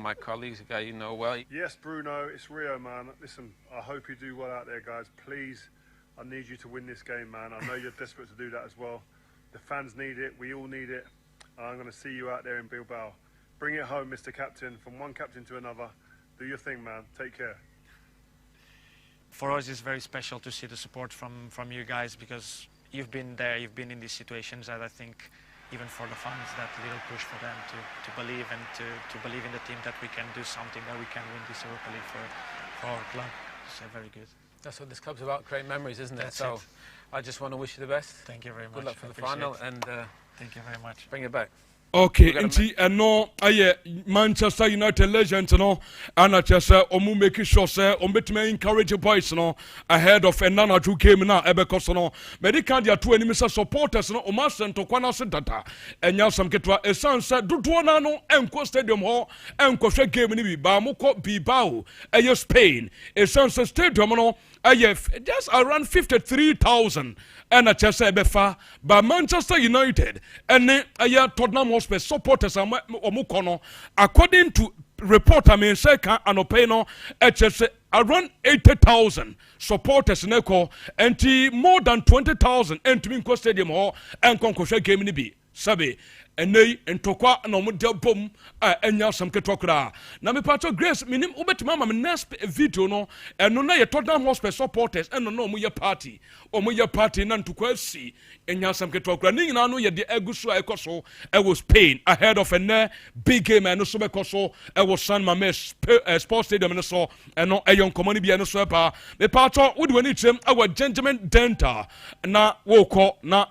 my colleagues, a guy you know well. Yes, Bruno, it's Rio, man. Listen, I hope you do well out there, guys. Please, I need you to win this game, man. I know you're desperate to do that as well. The fans need it. We all need it. I'm going to see you out there in Bilbao. Bring it home, Mr. Captain, from one captain to another. Do your thing, man. Take care. For us, it's very special to see the support from you guys because you've been there, you've been in these situations, and I think even for the fans, that little push for them to believe and to believe in the team that we can do something, that we can win this Europa League for our club. It's very good. That's what this club's about, create memories, isn't it? That's so it. I just want to wish you the best. Thank you very much. Good luck for the final and thank you very much. Bring it back. Okay, nti eno aye Manchester United legend no ana chese omu make sure say ombetime encourage boys no ahead of another two game na ebekoso no medical dia to enemy supporters no o sento kwana se dada enya sam ketwa esanse dodo na no enko stadium ho enko hwe game ni bi ba moko Bilbao aye Spain esanse stadium no aye just around 53,000 and a chese ebefa by Manchester United and aye Tottenham Hotspur supporters omukono according to report I mean say can anope no chese around 80,000 supporters neko and more than 20,000 entimi nko stadium ho enko hwe game ni bi sabe enei entokwa na omde bom enya sam ketokra na me pato Grace minim ubetima ma next video no eno na ye Tottenham Hotspur supporters eno na omo ye party na ntokwa si enya sam ketokra ni nyina no ye de agusu ekoso e was Spain ahead of a big game eno so bekoso e was San Mamés Sports Stadium no so eno eyon komoni bia no so pa me pato wodi wani trem our gentleman dental na woko na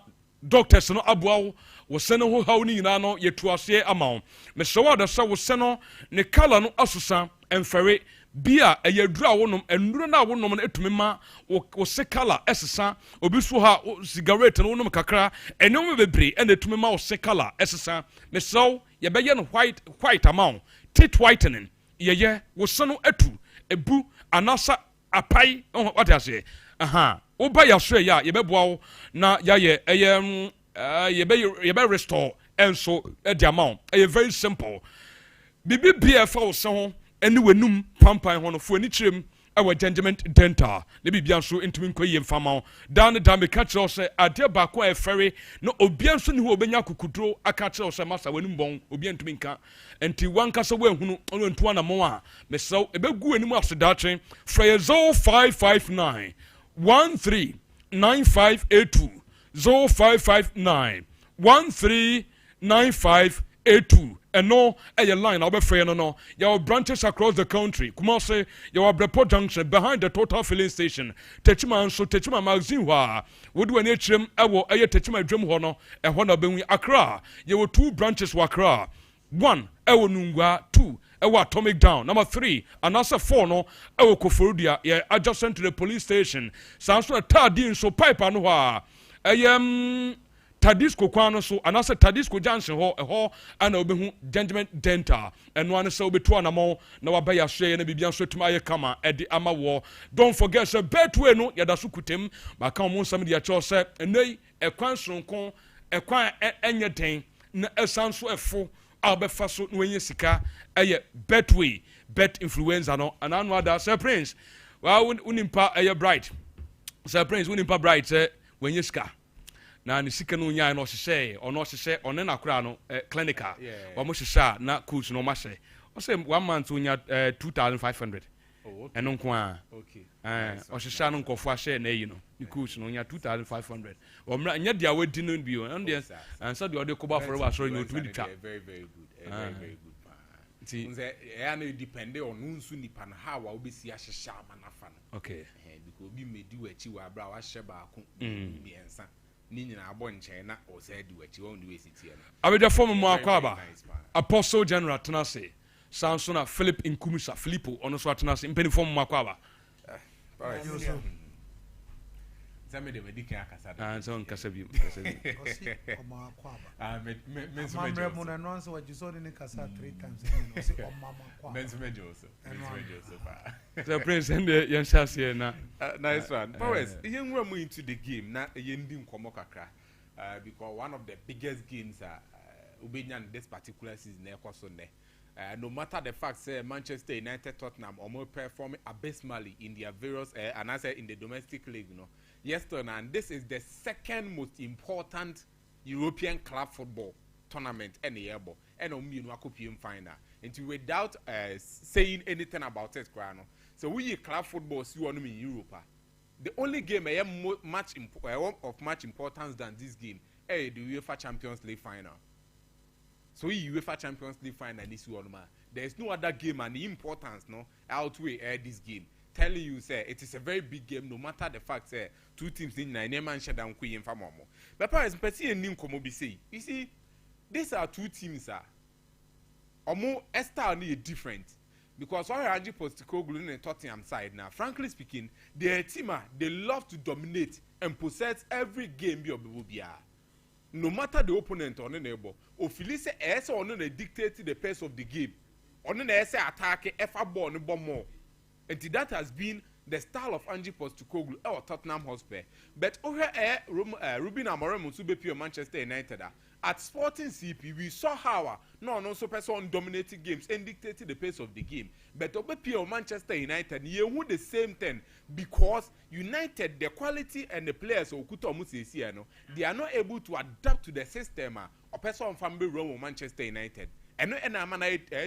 doctors no abuawo wo sene ho haw ni nyina no yetuase ama me showa da sa wo sene ne kala no asusa emfere bia eyadura wonom enduro na wonom no etumi ma wo se kala esesa obi so ha cigarette no wonom kakra enom bebre ena etumi ma wo se kala esesa me so ye be ye no white amount teeth whitening ye wo sene atu ebu anasa apai what I say wo ba ya so ya ye beboa wo na ya ye you be restore and so the amount very simple bibi BFO so any wenum pampan hono fo ani chirem our gentleman dental ne bibia so intimi nkoye mfama dan me catch us ade ba ko efere no obia so ne ho obenya kukudro aka catch us masa wenum bon obia ntimi nka enti wanka so wahunu ono ntu ana mo a me so ebegu anim asedache frey 0559 139582 0559 139582 and no a line I'll be fair no your branches across the country Kumasi your Brepo Junction behind the Total filling station Techima magazine wa would when HM ewo a Techima dream hono a hono be Accra you were 2 branches wa Accra 1 ewo Nungwa 2 ewo Atomic Down number 3 and also 4 no ewo Koforudia adjacent to the police station sounds like tadi so pipe anu wa Tadisco kwano so anasa Tadisco Junction ho ana obehu gentleman dental eno ane so betu anamo na wabaya hwe na bibia so tuma ye kama edi ama wo don't forget so betwe no yada so kutem ba kan mo nsam dia cho se enei ekwan sonkon ekwan enye den na esanso efo abefa so no enye sika eye betway bet influencer no ananu ada Sir Prince wa unimpa eye bright Sir Prince unimpa bright wenye sika na ni sika no nya no hye ono hye one na kura no clinical wa mo hye na coach no ma hye o say 1 month nya 2500 eno nko a okay o hye no nkofo a hye na yi no ni coach no nya 2500 o mra nya dia wadi no bi o ndo ansa de ode koba for wa so ni otumi ditwa very good very good ti nze ya na depend on nsu nipa na how wa obesi a hye ama na fa no okay because obi medi wachi wa bra wa hye ba ko bi ensa ni nyina abo nchen na o say di wachi won di wesitie no abeja form mo akwaba Apostle General Tenase Samsona Philip Inkumisa Filippo ono so Tenase mpeni form mo akwaba zame de medika akasa so nkasa bi omo akwaba men mo na no answer what you saw in kasa 3 times o say omo akwaba men so the prince and the youngsters here na nice one powers yen were mu into the game na yen ndi nkomo kakra because one of the biggest games ubenya this particular season na ekoso ne no matter the fact say Manchester United, Tottenham, or more performing abysmally in their various, and I say in the domestic league, yesterday, and this is the second most important European club football tournament any year, and on me, final. And without saying anything about it, so we club football see one in Europe. The only game I have of much importance than this game is the UEFA Champions League final. So UEFA Champions League final is one. There is no other game and the importance outweigh this game. Telling you say it is a very big game no matter the fact say two teams in Nine shut down Queen for Momo. But parents you see these are two teams more style different. Because why Ange Postecoglou and Tottenham side now, frankly speaking, their team they love to dominate and possess every game no matter the opponent on the neighbor. Ofilise ese on the dictate the pace of the game. On the ese attack ever ball no more. And that has been the style of Ange Postecoglou or Tottenham Hotspur. But over Ruben Amorim Musubepi Manchester United. At Sporting CP, we saw how no so person dominating games and dictated the pace of the game. But over Manchester United, you would the same thing because United, the quality and the players of they are not able to adapt to the system or person from Manchester United. And I'm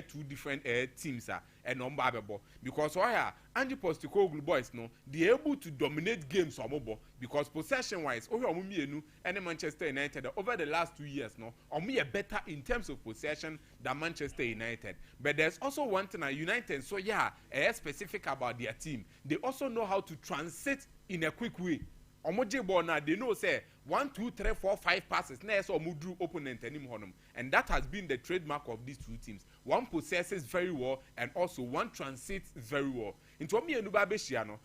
two different teams and unbelievable because Ange Postecoglou boys they able to dominate games or mobile because possession wise and Manchester United over the last 2 years are better in terms of possession than Manchester United. But there's also one thing United specific about their team. They also know how to transit in a quick way. They know say 1, 2, 3, 4, 5 passes. Opponent and that has been the trademark of these two teams. One possesses very well and also one transits very well. Into me and Ubabeshiano,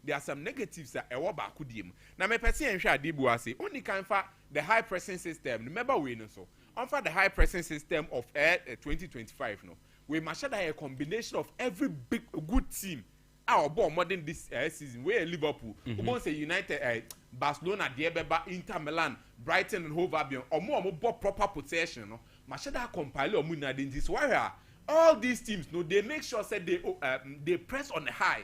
there are some negatives that now my person and Shadibu say only can for the high pressing system. Remember we know so. On for the high pressing system of 2025 we must have a combination of every big good team. Our ball more than this season. We're Liverpool. We want say United, Barcelona, Inter Milan, Brighton, and Hove Albion. Or more proper possession. Mashada compile or Muna in this wire. All these teams, they make sure that they press on the high.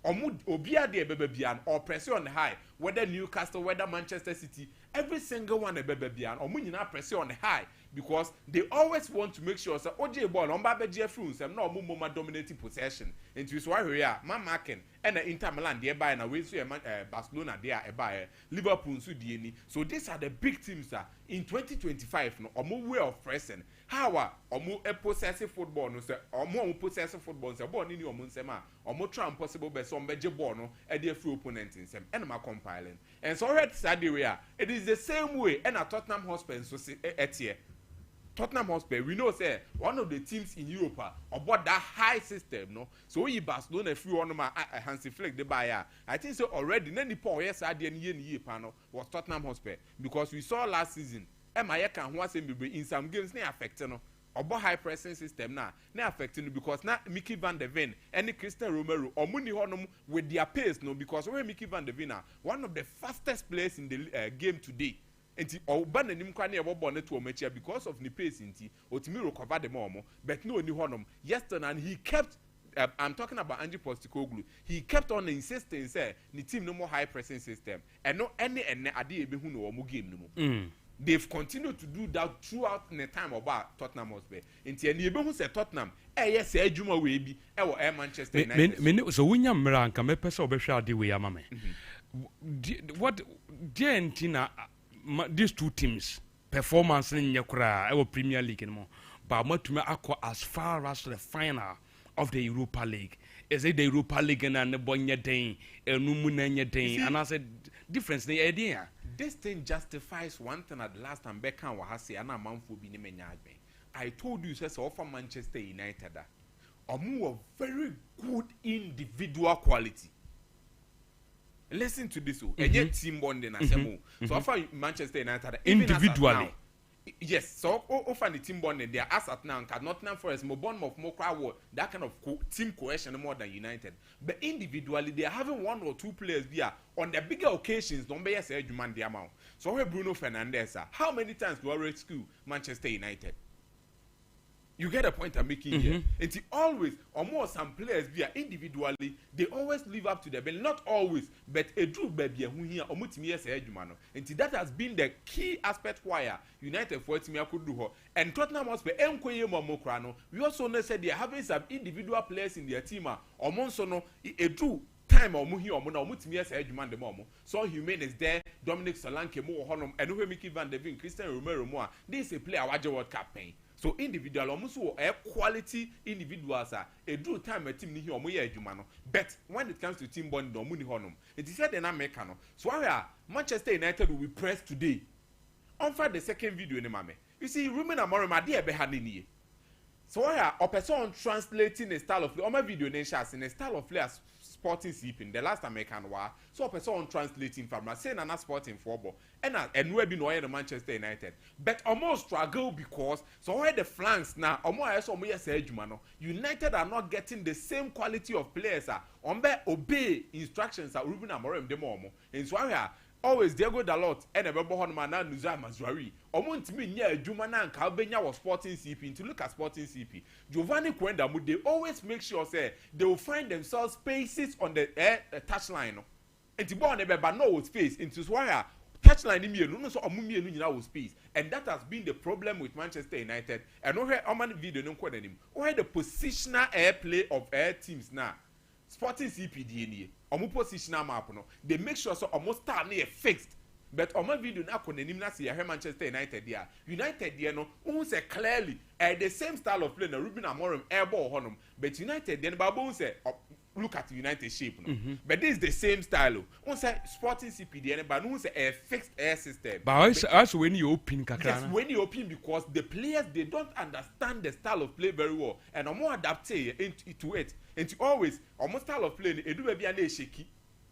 Or Obia de Bebebian or press on the high. Whether Newcastle, whether Manchester City, every single one of Bebebian or Munina press on the high. Because they always want to make sure that OJ ball on Baba Jeffrey and no more dominating possession. And to why we are Marken and Inter Milan thereby and away to Barcelona there by Liverpool so these are the big teams in 2025 or more way of pressing. How or more possessive football no say or more possessive football say born in your munsema or more try impossible be some beje ball no e dey free opponent in some and compiling. And so already Sadia it is the same way and at Tottenham Hotspur so etie Tottenham Hotspur, we know say one of the teams in Europe about that high system, So we Barcelona if you want Hansi Flick the buyer. I think so already. Then the poor yes I didn't year panel was Tottenham Hotspur because we saw last season. Can in some games they affecting about high pressing system now affecting because now Mickey van der Ven and Christian Romero or Muni Honum with their pace because when Mickey van der Ven one of the fastest players in the game today. Enti oba nanim kwa na ebo bonnet to omechi because of the pace inti otimi recover the more but no ni honom yesterday and he kept I'm talking about Ange Postecoglou. He kept on insisting say the team no more high pressing system and no any ade ebehu no omo game no mo. They've continued to do that throughout the time about Tottenham Hotspur. Enti and ebehu say Tottenham yes say adwuma we bi e wo Manchester United. So wunya mra nka me pese obehwe ade we ama me. What Argentina these two teams performance in Yakura our Premier League anymore, but matuma akwa as far as the final of the Europa League. Is it the Europa League and the Bonya Day, Numunanya Day, and I said difference the idea. This thing justifies one thing at the last time Beckham was say and a man for being I told you says offer Manchester United or more very good individual quality. Listen to this, and team bonding as so offer Manchester United individually. Yes, so often the team bonding they are as at now Nottingham Forest more crowd that kind of team cohesion more than United. But individually they are having one or two players there on the bigger occasions. Don't be say Juman the amount. So where Bruno Fernandes how many times do I rescue Manchester United? You get the point I'm making here. And always, or more some players via individually, they always live up to their bell. Not always, but a true baby who here or mutimias edumano. And that has been the key aspect why United for Timia could do her. And Tottenham Hotspur Enquire Momokrano. We also know said they are having some individual players in their team or Monsono a true time or muhi or mutimias eduman the momo. So Humane is there, Dominic Solanke Mo Honum, and who Mickey Van de Vin, Christian Romero Moa. This is a player Waja World Cup paying. So individual almost a quality individuals are a do time a team ni or moya jumano. But when it comes to team bond no muni honum, it is said in Americano. So Manchester United will be pressed today. On the second video in mame. You see, Ruben Amorim my dear behind. So a person translating a style of play. On my video nation in a style of play as sporting sleeping the last American war. So a person translating from saying an sporting football and we be no Manchester United. But almost struggle because so where the flanks now almost United are not getting the same quality of players obey instructions that Ruben Amorim the momo. And so always Diego Dalot and a Bebo Honmana Nuza Mazrari. Omonti me near Jumana and Calbenia was sporting CP to look at sporting CP. Giovanni Quenda would they always make sure say they will find themselves spaces on the touchline. And to born a no space into Swire touchline in no so amumi space. And that has been the problem with Manchester United. And no how video no quite him. Where the positional airplay of air teams now. Sporting CPD omo positional map no they make sure so almost start near fixed but omo video na konanim na see Manchester United there no who say clearly the same style of play na Ruben Amorim airball honum but United then babo say look at United shape no but this is the same style who say Sporting CPD but no say a fixed air system but as when you open kakra yes when you open because the players they don't understand the style of play very well and omo adapt to it. And always, almost style of play, shaky.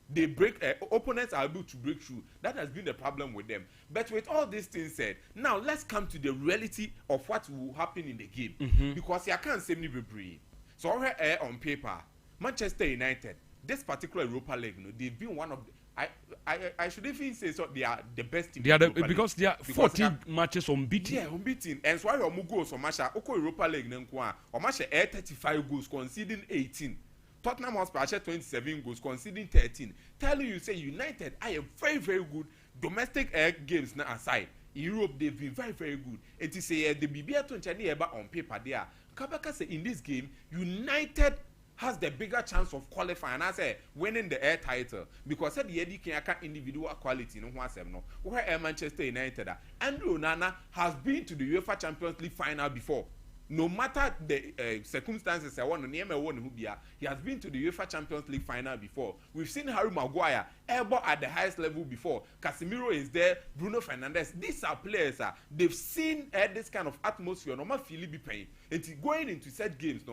They break, opponents are able to break through. That has been the problem with them. But with all these things said, now let's come to the reality of what will happen in the game. Because you can't say me be so on paper, Manchester United, this particular Europa League, they've been one of the, I should even say so they are the best team. They are because they are 14 matches unbeaten. Yeah, unbeaten. And so why you go so much Oko Europa League nenkwa. O match 35 goals conceding 18. Tottenham Hotspur 27 goals conceding 13. Telling you say United are a very very good domestic games now aside. In Europe they've been very very good. And to say the BBA to Chani on paper there. Kabaka say in this game United has the bigger chance of qualifying and I say winning the air title because said the Eddie Kanyaka individual quality no one no where Manchester United Andrew Onana has been to the UEFA Champions League final before. No matter the circumstances, he has been to the UEFA Champions League final before. We've seen Harry Maguire ever at the highest level before. Casemiro is there, Bruno Fernandes. These are players. They've seen this kind of atmosphere. No matter be paying. And going into set games,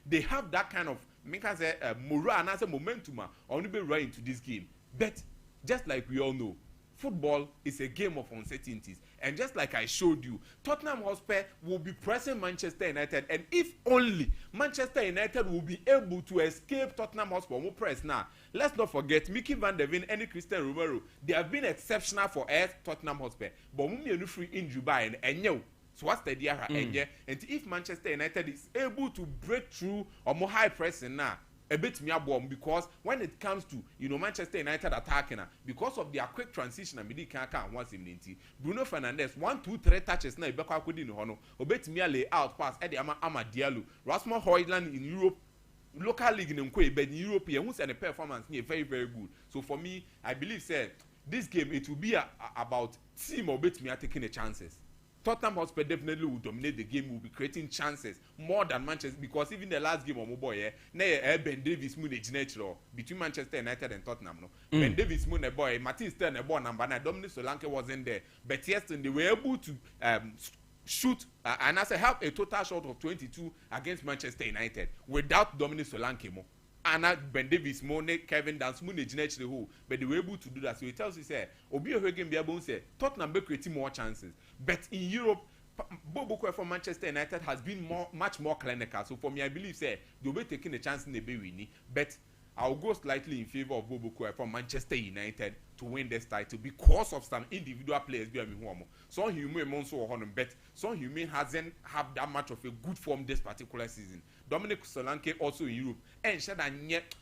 they have that kind of morale and momentum on be right into this game. But just like we all know, football is a game of uncertainties. And just like I showed you, Tottenham Hotspur will be pressing Manchester United. And if only Manchester United will be able to escape Tottenham Hotspur, we'll press now. Let's not forget, Mickey Van de Ven and Christian Romero, they have been exceptional for Tottenham Hotspur. But we are free in Dubai and you. So what's the idea? And if Manchester United is able to break through or more high pressing now, a bit me bomb because when it comes to Manchester United attacking because of their quick transition and midi can once in Bruno Fernandes 1 2 3 touches na ibekwa kodi no hono obet me lay out pass e de ama Diallo Rasmus Højlund in Europe local league in but in Europe who's and the performance very very good. So for me I believe say this game it will be about team obet me taking the chances. Tottenham Hotspur definitely will dominate the game, will be creating chances more than Manchester because even the last game on my boy, Ben Davis moon natural between Manchester United and Tottenham. No? Ben Davis moon a boy, Martin Stern a boy number 9, Dominic Solanke wasn't there. But yesterday they were able to shoot and as I have a total shot of 22 against Manchester United without Dominic Solanke more. Anna Ben Davis, Mone, Kevin Dance, Moon, the whole, but they were able to do that. So it tells you, say, Obi O'Hagan be able to say, Tottenham be creating more chances. But in Europe, Bobo for Manchester United has been much more clinical. So for me, I believe, say, they'll be taking a chance in the Bewini. But I'll go slightly in favor of Bobo Kwe from Manchester United to win this title because of some individual players. So Human so bet so Human hasn't had that much of a good form this particular season. Dominic Solanke also in Europe, and Shadan yet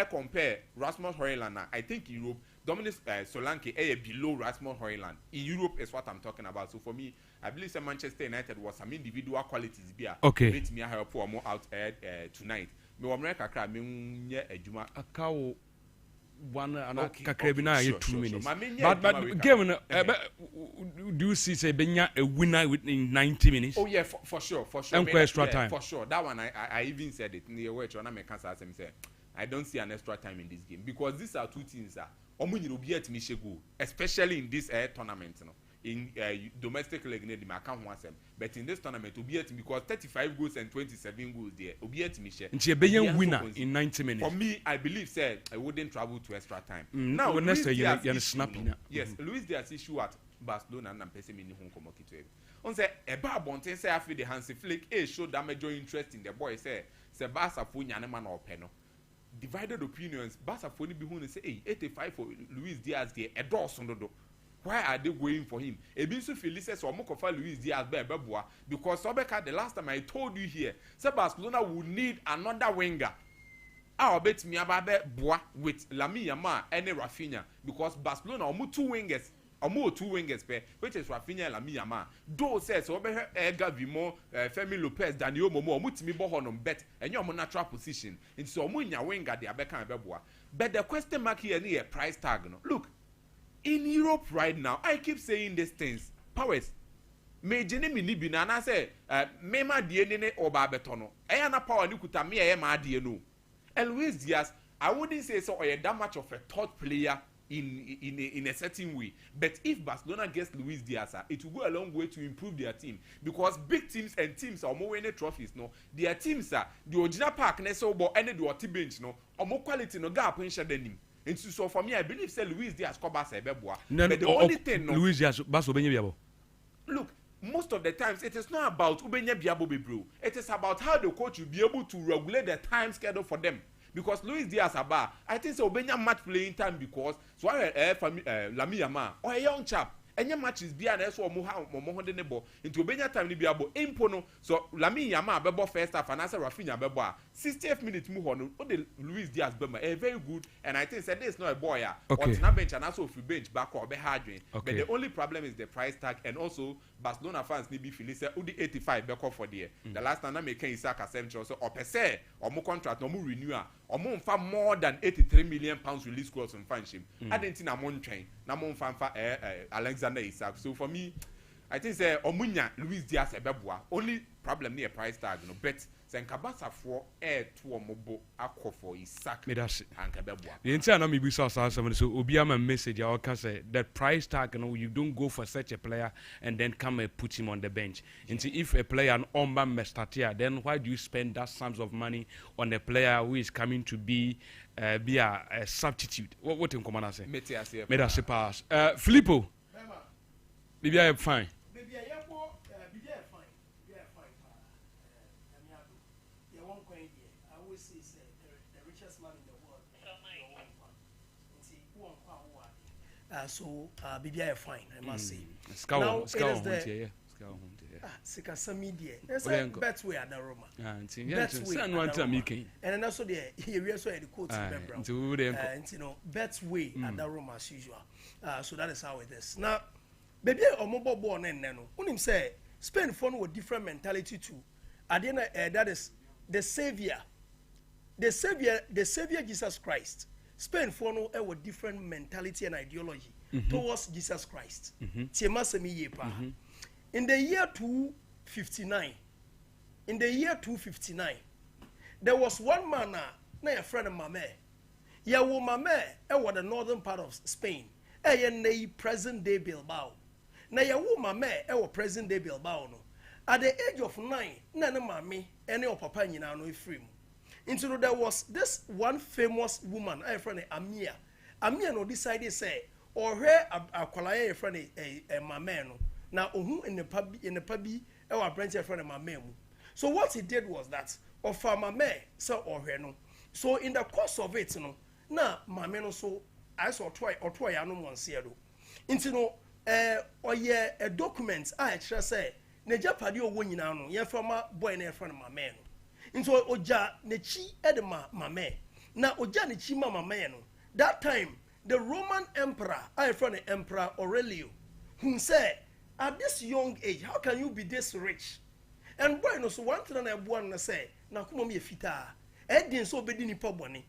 compare Rasmus Højlund. I think Europe Dominic Solanke below Rasmus Højlund. In Europe is what I'm talking about. So for me, I believe that Manchester United was some individual qualities here. Okay. Let me help for more out tonight. Me America cry me nye adwuma akawo one kakrabina 2 minutes. But game do you see say benya a winner within 90 minutes? Oh yeah, for sure. And extra time. For sure. That one I even said it in the way Chona me cancer say I don't see an extra time in this game because these are two teams that especially in this tournament, you know. In domestic league, I can't want them. But in this tournament, will be at because 35 goals and 27 goals there. Will be at Michelle. And she be a winner in 90 minutes. For me, I believe said I wouldn't travel to extra time. Now, next year you're snapping. Yes, Luis Diaz issue at Barcelona and Pese Mini Hong Kong to on say a bar bonten say after the Hansi Flick show damage your interest in the boy say Barca for Yaneman or Peno. Divided opinions, Barca for the Bihun say 85 for Luis Diaz there a door sondo. Why are they going for him? Ebinsu Felices or Mokofa Luis Diaz Beboa because Sobeka the last time I told you here, Barcelona will need another winger. I'll bet me about Bois with Lamine Yamal and Rafinha because Barcelona are two wingers. Two wingers pair, which is Rafinha and Lamine Yamal. Do says over Edgar Vimo, Femi Lopez, Daniel Momo, Mutimi Bohon bet, and your natural position. And so Munya winger the Abeka and Beboa. But the question mark here near price tag. No? Look. In Europe right now, I keep saying these things. Powers, me jene mi ni bina na say, me ma die nene oba betono. Eya na power ni kuta me eya ma die no. And Luis Diaz, I wouldn't say so or that much of a third player in a certain way. But if Barcelona gets Luis Diaz, it will go a long way to improve their team because big teams and teams are more winning trophies. No, their teams are the original park neso bo any the water bench no, or more quality no gap in shedding. And so for me, I believe say Luis Diaz cover say beboa. But the only thing no, Luis Diaz baso benye biabo. Look, most of the times it is not about ubenye biabo bebro. It is about how the coach will be able to regulate the time schedule for them. Because Luis Diaz aba, I think so ubenya match playing time because so Lamine Yamal or a young chap. Any matches be an so more than nebo into Benya time ni biabo impono so Lamine Yamal bebo first half and answer Rafinha bebo 60th minute move on the Luis Diaz bema a very good and I think said this not a boy okay. Or bench and also free bench back or be hard but the only problem is the price tag and also Barcelona fans need be feeling say udi 85 back for the the last time I make Isaka central so or per se or more contract or more renewal or more more than 83 million pounds release clause on fanship I didn't think I'm on train na mo fanfa Alexander Isak. So for me, I think say Omunya Luis Diaz ebeboa. Only problem near price tag no bet say Nkabasa for to omobo akọ for Isak. Me that's and Kabeboa. The entire na me be so obiama message I can say that price tag you don't go for such a player and then come and put him on the bench. And if a player an omba may start here, then why do you spend that sums of money on a player who is coming to be a substitute? What in command I say? Me that's pass. Filippo. Maybe I am fine. Maybe I am fine. I always say the richest man in the world. So, maybe I am fine. I must say. Now, Sikasa media. There's a bet way at the Roma. And also the here so the quote and you know bet way at the Roma as usual. So that is how it is. Now baby or mobile born and no. Unim say Spain phone with different mentality too. At the end that is the savior. The savior Jesus Christ. Spain phone with different mentality and ideology towards Jesus Christ. In the year 259, there was one man na a friend of Mame. Ya wo Mame was the northern part of Spain. Na present day Bilbao. Na ya wo Mame was present day Bilbao no. At the age of 9, na Mame any of papa nyina no free mu. Into there was this one famous woman, a friend Amia. Amia no decided say or her akwalaye friend a Mame no. Now, in the pubby, our branch friend of my mem. So what he did was that, of my mame, so or no, So in the course of it, you know, na mame no so I saw try ya no monse do. Nti no oye a document I try say na japade owo nyina no ye from boy na friend mame no. Nti oja ne chi e de mame. Na oja ne chi mame no. That time the Roman emperor, I friend Emperor Aurelio, who said, at this young age, how can you be this rich? And boy, no, so one thing I want to say, now come on, me fita. Edin so be ni poboni.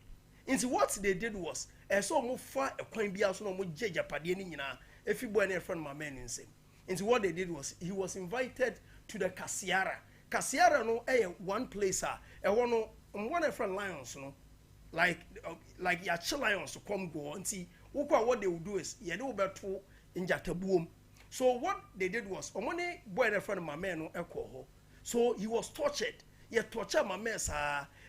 Into what they did was, so more far a coin be also no more jaja padiani na. If you boy near friend my man in same. Into what they did was, he was invited to the Casiara. Casiara no, one place one friend lions no. Like your lions to come go and see what they would do is you do better in Jataboom. So what they did was money boy a friend of my man no alcohol. So he was tortured. He tortured my mess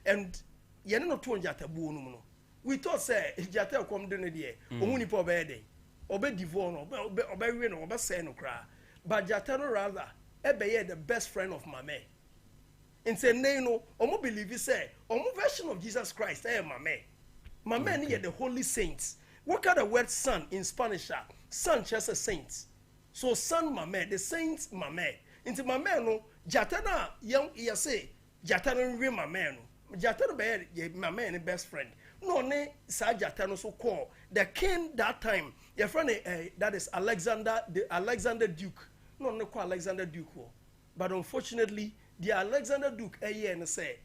and you know to Jataboom no. We thought say Jata come down there. Omuni po bede. Obe divorce obe win obe say no cry. But Jata rather ebe the best friend of my man. In say no, omo believe say omo version of Jesus Christ. My man here the holy saints. What kind of word son in Spanish? Son just a saint. So son mame, the saints mame. Into mame no jatana young ya say jatana re mame no. Jatana be my man best friend. No ne sa jatana so call the king that time. Your friend that is Alexander Duke. No ne call Alexander Duke. But unfortunately the Alexander Duke and say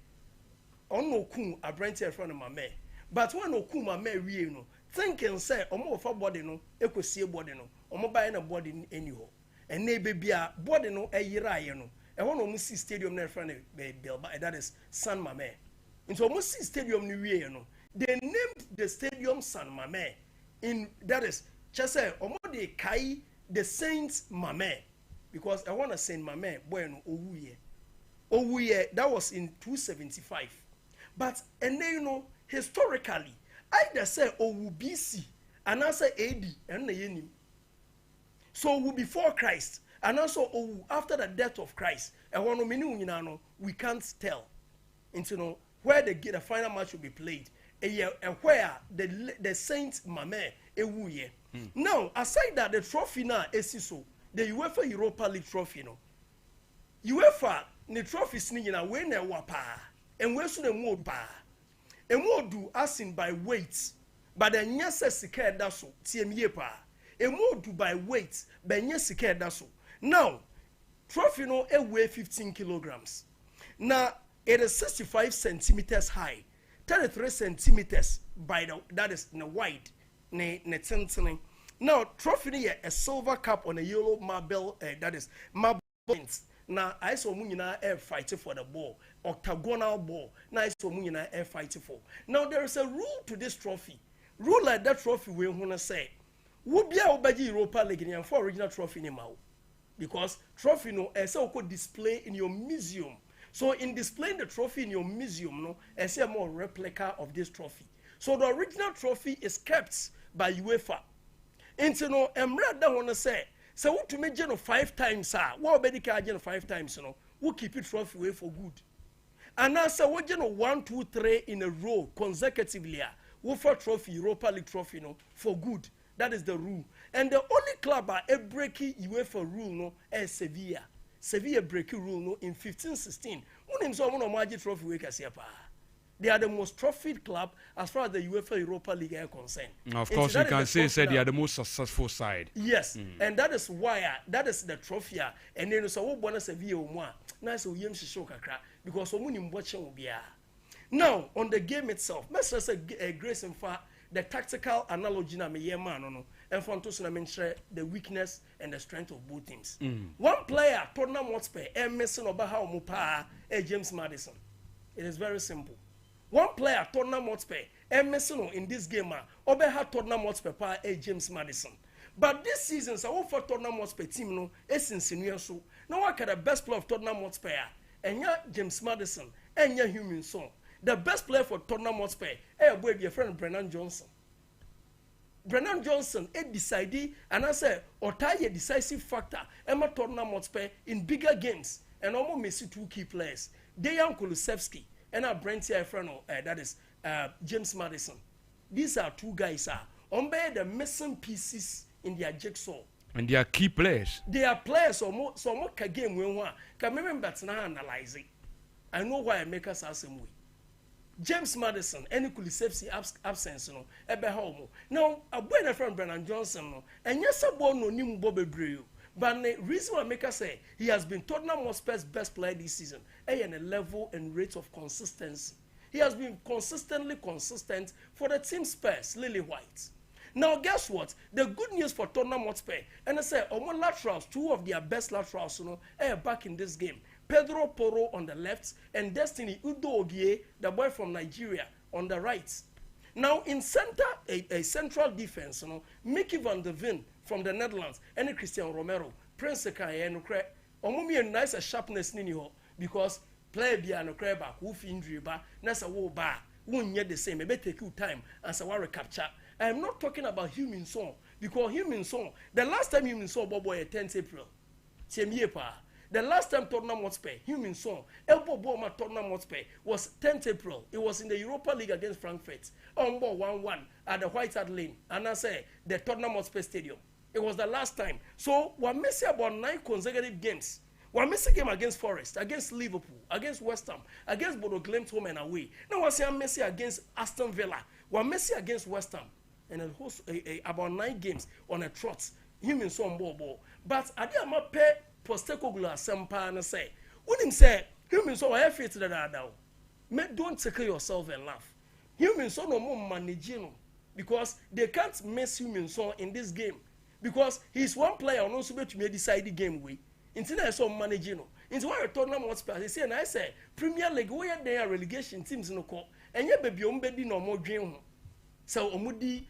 on no kum a branch in front of my man. But when no kum my man we no thinking say omo for body no ekosie body no omo buy na body anyhow. And ne baby a body no yira no. E won omo see stadium na front Bilba that is San Mame. Into omo see stadium ni we no. They named the stadium San Mame in that is just say omo de kai the Saints Mame because I want to send Mame boy no owuye. Oh yeah, that was in 275. But and then you know historically, either say BC and also AD and the so before Christ and also after the death of Christ. And we can't tell into where the final match will be played. Where the Saints Mame ewuye. Now aside that the trophy now is so the UEFA Europa League trophy UEFA the trophies ni na we na wa pa and we so the mo pa and mo do asking by weight but the nyase sika da so tiemie pa and mo do by weight but nyase sika da so now trophy no e weigh 15 kilograms now it is 65 centimeters high 33 centimeters by that is in wide ne tenten now trophy ni a silver cup on a yellow marble that is marble points. Now, I saw Munina air fighting for the ball, octagonal ball. Now, I saw Munina air fighting for. Now, there is a rule to this trophy. Rule like that trophy, we want to say, would be our Baji Europa League and for original trophy in because trophy no, as I could display in your museum. So, in displaying the trophy in your museum, no, I see a more replica of this trophy. So, the original trophy is kept by UEFA. And you know, Ember don't want to say. So what to make Jeno 5 times, sir? What better can Jeno 5 times, you know? We'll keep it trophy away for good. And now, so what Jeno 1, 2, 3 in a row consecutively, we'll for trophy, Europa League trophy, you know, for good. That is the rule. And the only club a breaking UEFA rule, no, is Sevilla. Sevilla breaking rule, no, in 15-16. One so one of my trophy we can see. They are the most trophied club as far as the UEFA Europa League are concerned. Of course, you can say they are the most successful side. Yes, and that is why that is the trophy. And then so what bonus Sevilla more. Now so yem show kakra because so many watching will be. Now on the game itself, let's just say grace and far the tactical analogy na me man no and for to na mention the weakness and the strength of both teams. One player Tottenham Hotspur missing about how mupa James Maddison. It is very simple. One player Tottenham Hotspur missing in this game obeha Tottenham Hotspur James Maddison. But this season so for Tottenham Hotspur team no is so. Now what can the best player of Tottenham Hotspur and James Maddison and Human Song. The best player for Tottenham Hotspur boy your friend Brennan Johnson. Brennan Johnson decided and I say tie a decisive factor Emma Tottenham Hotspur in bigger games and almost miss 2 key players. Dejan Kulusevski and our Brent here friend that is James Madison. These are two guys on the missing pieces in their jigsaw. And they are key players. They are players so more game when one can remember to analyze it. I know why I make us the same way. James Madison, any Kulisevsky absence, no, ebe home. Now, a boy friend Brennan Johnson, no, and yes, a boy no new Bobby Brew. But the reason why I make us say he has been Tottenham Hotspur's best player this season, and a level and rate of consistency. He has been consistently consistent for the team Spurs, Lily White. Now, guess what? The good news for Tottenham Hotspur, and I say, among laterals, two of their best laterals, are back in this game. Pedro Porro on the left, and Destiny Udogie, the boy from Nigeria, on the right. Now, in center, a central defense, Mickey van der Ven from the Netherlands, and Christian Romero, Prince Kaya, and Omumi and nice sharpness nini because player be an back, woof injury bar, nasa wo bar, won't yet the same, maybe take you time as a war capture. I am not talking about Human Song because Human Song, the last time Human Song Bobo 10th April, same year pa. The last time Tottenham Hotspur, Human Song, Elbow Boma Tottenham Hotspur was 10th April. It was in the Europa League against Frankfurt. On board 1-1 at the White Hart Lane. And I say the Tottenham Hotspur Stadium. It was the last time. So we're missing about 9 consecutive games. We're missing game against Forest, against Liverpool, against West Ham, against Bodo Glimt home and away. Now we're saying Messi against Aston Villa. We're Messi against West Ham. And about 9 games on a trot. Human Song ball. But I didn't pay Postecoglou Sompa and say, wouldn't say, Human Song, I have faith that I know. Don't take yourself and laugh. Human Song no more managing because they can't miss Human Song in this game because he's one player on also to decide the game way. Until I saw managing. Into why Tottenham Hotspur, they say, and I say, Premier League, where they are relegation teams in the court, and yet baby, no more dream. So Omudi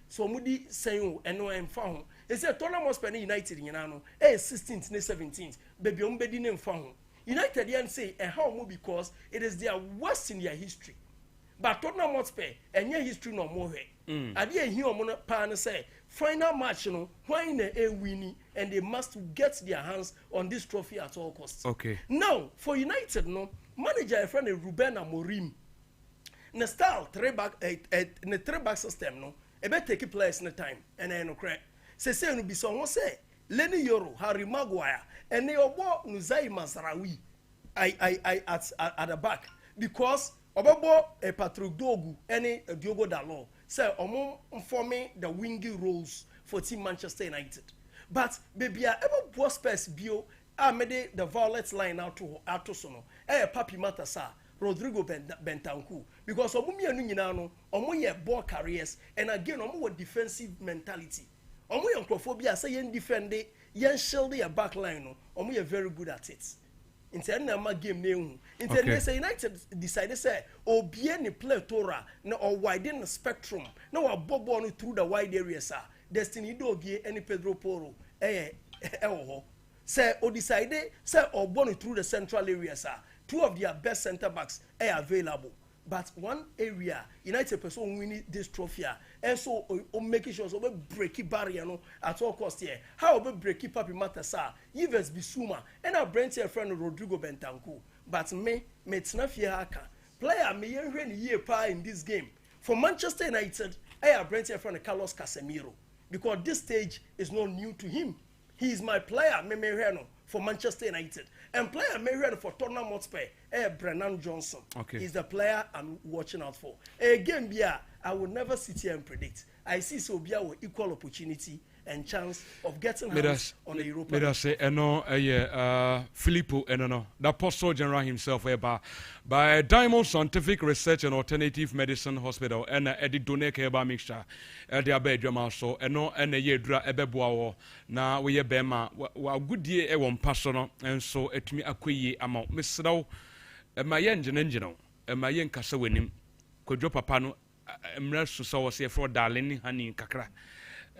saying and no and found. They said Tottenham Hotspur United in Yanano, 16th, 17th, baby umbedi name found. United didn't say a how because it is their worst in their history. But Tottenham Hotspur and your history no more. I didn't hear Mona Pan say final match, why in a winning and they must get their hands on this trophy at all costs. Okay. Now for United, manager a friend Ruben Amorim. In the style, in the 3-back system, a better take place in the time, and I know crack. Say, no be someone say, Lenny Yoro, Harry Maguire, and they are walk Nuzai Masarawi at the back because Obabo a Patrick Dogu, any Diogo Dalot, say, forming the wingy roles for Team Manchester United. But baby, I ever was Spurs bio, I made the Violet line out to Sono, Papi Matasa. Rodrigo Bentancur because omumi anu nyina no omo ye ball carriers and again omo with defensive mentality omo ye nkrophobia say yen defend yen shield your back line no omo ye very good at it inti na ma game na ehu inti they say United decided say obie ni play tora na or widen the spectrum na wa ball no through the wide areas Destiny Dogie any Pedro Porro ho say o decide say or born through the central areas 2 of their best center backs are available. But one area, United person winning this trophy, and so making sure so we break barrier at all costs here. How we break Papi Matasa, Yves Bissouma, and our brand here friend Rodrigo Bentancur. But me Tnafia Haka, player me year pa in this game. For Manchester United, I have brand here friend Carlos Casemiro. Because this stage is not new to him. He is my player, me for Manchester United. And player Mariano for Tottenham Hotspur, Brennan Johnson. Okay. Is the player I'm watching out for. Again, I will never sit here and predict. I see Sobia with equal opportunity and chance of getting hands on the Europa League. Let us say, Filippo, the Apostle General himself, by Diamond Scientific Research and Alternative Medicine Hospital, and Eddie Donek Heba Mixture, the Abbey so, and Yedra Ebeboa, now we are Bema, good year, one personal, and so at me a quay amount. Miss Row, my engine, and my young Cassawinim, could drop a panel, Emresu saw say for darling honey kakra.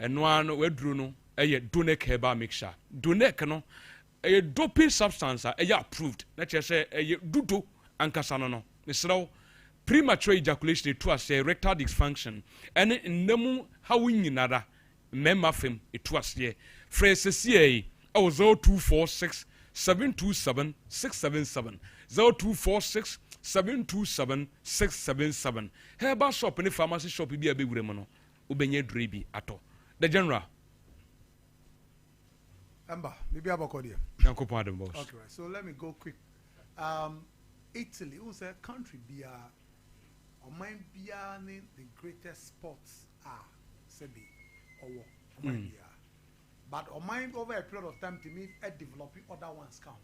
And one we drew no a Donek Heba Mixture. Donek no a doping substance approved. Let's just say a dudu and casano. Mr. Premature ejaculation to us a rectal dysfunction. And in nemu how we nada memafim it was ye. Phrase CA 0246 727 677 0246 727-677. Herbal shop and pharmacy shop be a big woman. Ubenye Drebi ato. The general. Ember, maybe about Kodia. Uncle Pardon, boss. Okay, right. So let me go quick. Italy, who's a country, be a mind beyond the greatest sports are, Sebi, or but on mind over a period of time to meet a developing other ones count.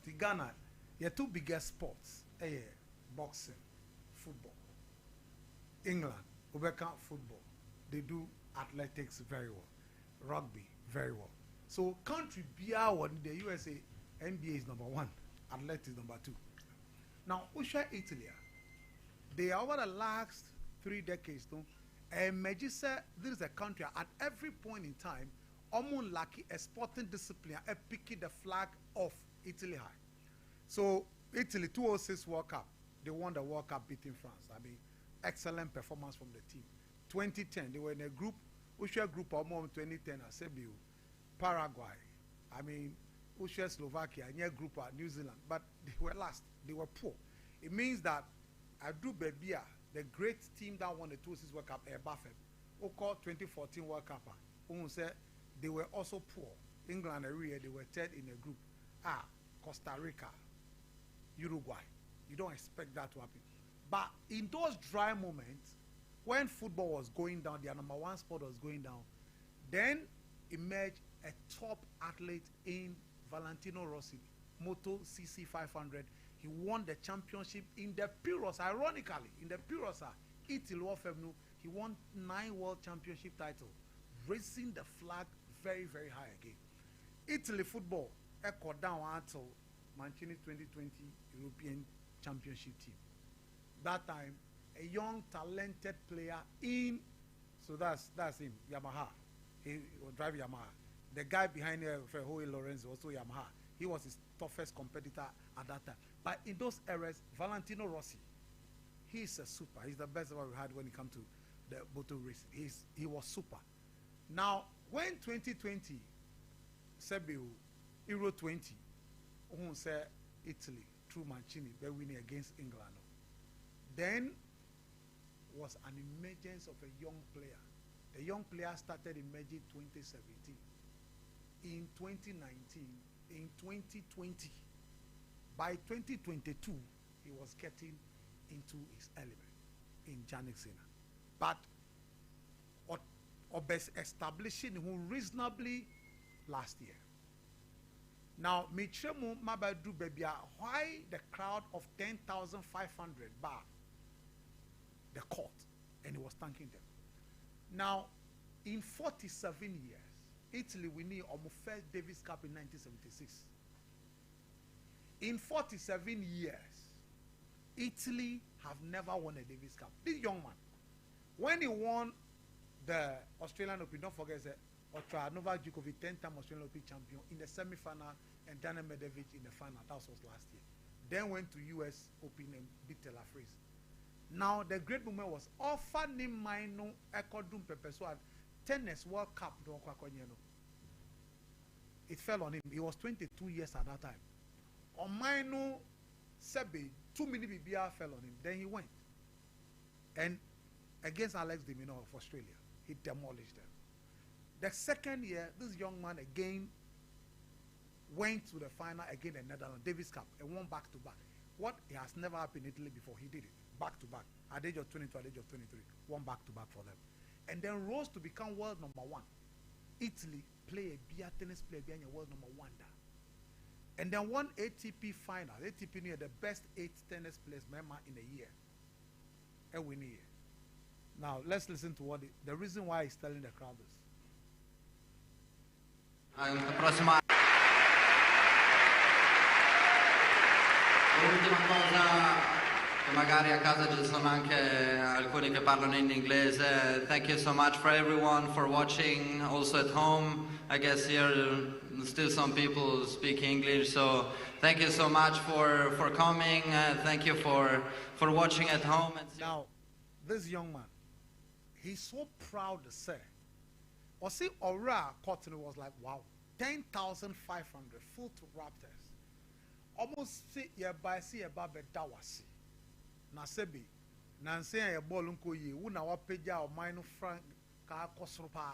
The Ghana, your two biggest sports, boxing, football. England, over count football. They do athletics very well, rugby very well. So country BR one the USA NBA is number 1, athletics is number 2. Now Usha Italy, they over the last 3 decades, no, and this is a country at every point in time, almost lucky a sporting discipline, a picking the flag of Italy high. So Italy 2006 World Cup, they won the World Cup beating France. I mean, excellent performance from the team. 2010, they were in a group, Usha group almost 2010 at Cebu. Paraguay, I mean, Usha Slovakia, and your group are New Zealand, but they were last. They were poor. It means that Adu Bebia, the great team that won the 2006 World Cup, Buffett, who called 2014 World Cup, who said they were also poor. England every year they were third in a group. Costa Rica, Uruguay. You don't expect that to happen. But in those dry moments, when football was going down, their number 1 sport was going down, then emerged a top athlete in Valentino Rossi, Moto CC 500. He won the championship in the Puros, ironically, in the Puros, Italy, he won 9 world championship titles, raising the flag very, very high again. Italy football, echo down until Mancini 2020 European Championship team. That time, a young, talented player in, so that's him, Yamaha. He will drive Yamaha. The guy behind here, Ferhoe Lorenzo, also Yamaha. He was his toughest competitor at that time. But in those eras, Valentino Rossi, he's a super. He's the best ever we had when it comes to the motor race. He was super. Now, when 2020, Sebiu, Euro 20, who said Italy, through Mancini, they're winning against England. Then was an emergence of a young player. The young player started emerging 2017. In 2019, in 2020, by 2022, he was getting into his element in Janik Sinner. But establishing him reasonably last year. Now, Michemu Mabadu Bebia, why the crowd of 10,500 bar the court, and he was thanking them. Now, in 47 years, Italy winning almost first Davis Cup in 1976. In 47 years, Italy have never won a Davis Cup. This young man, when he won the Australian Open, don't forget that Novak Djokovic, 10-time Australian Open champion, in the semi-final, and Daniel Medvedev in the final. That was last year. Then went to US Open and beat Taylor Fritz. Now the great moment was Ofani Maino Ekodum Pepeswa Tennis World Cup. It fell on him. He was 22 years at that time. On Maino Sebe, 2 minutes BBR fell on him. Then he went. And against Alex de Minaur of Australia, he demolished them. The second year, this young man again went to the final again in Netherlands, Davis Cup, and won back to back. What has never happened in Italy before, he did it back to back at the age of 22, at the age of 23, won back to back for them, and then rose to become world number 1. Italy play a beer tennis player being a world number 1 there, and then won ATP final. ATP near the best 8 tennis players member in a year. And we need. Now let's listen to what the reason why he's telling the crowd this. L'ultima cosa, che magari a casa ci sono anche alcuni che parlano in inglese. Thank you so much for everyone for watching, also at home. I guess here still some people speak English, so thank you so much for coming. Thank you for watching at home. Now, this young man, he's so proud to say, or see, Aura Cotton was like, wow, 10,500 full to Raptors. Almost see your by see about the Dawasi. na sebi na nse a ball nko ye wo na wa pagya o man no frank ka kosoro pa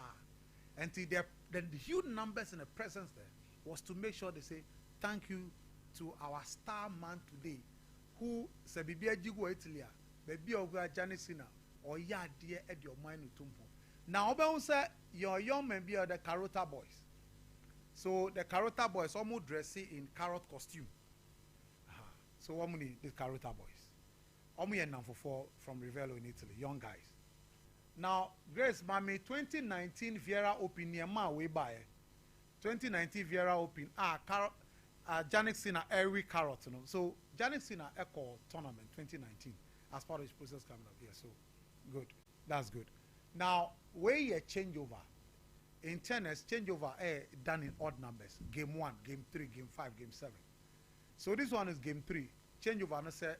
and the huge numbers and the presence there was to make sure they say thank you to our star man today who sebi bia jigo Italy baby ogwa Janisina or ya dear at your mind utumpo. Now oba say your young men be the Carota boys. So the Carota boys almost dressing in carrot costume. So what many the Carota boys? Omu and number 4 from Rivello in Italy, young guys. Now Grace Mami 2019 Viera Open near ma way by 2019 Viera Open Janik Sina every carrot, you know. So Janik Sina Echo tournament 2019 as part of his process coming up here. So good. That's good. Now where you changeover in tennis, changeover done in odd numbers. Game 1, game 3, game 5, game 7. So this one is game 3. Changeover and say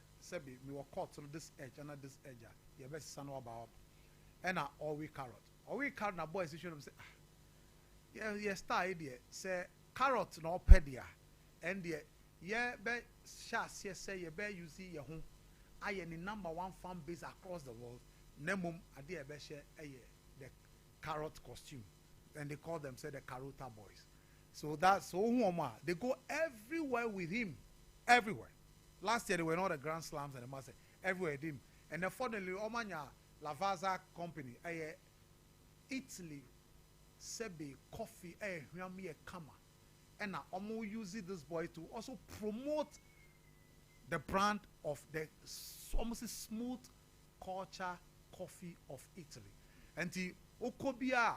me were caught to this edge and at this edge. You best son about and all we carrot. All we carrot na boys you should say yeah star idea say carrot no pedia and yeah be shas say you be use your home. I am the #1 fan base across the world. Nemum idea be share the carrot costume. And they call themselves the Carota boys. So that's so they go everywhere with him. Everywhere. Last year they were in all the Grand Slams and the master everywhere with him. And then finally Omanya Lavazza company Italy Sebe coffee Huami Kama. And now Omo using this boy to also promote the brand of the almost smooth culture coffee of Italy. And he Okobia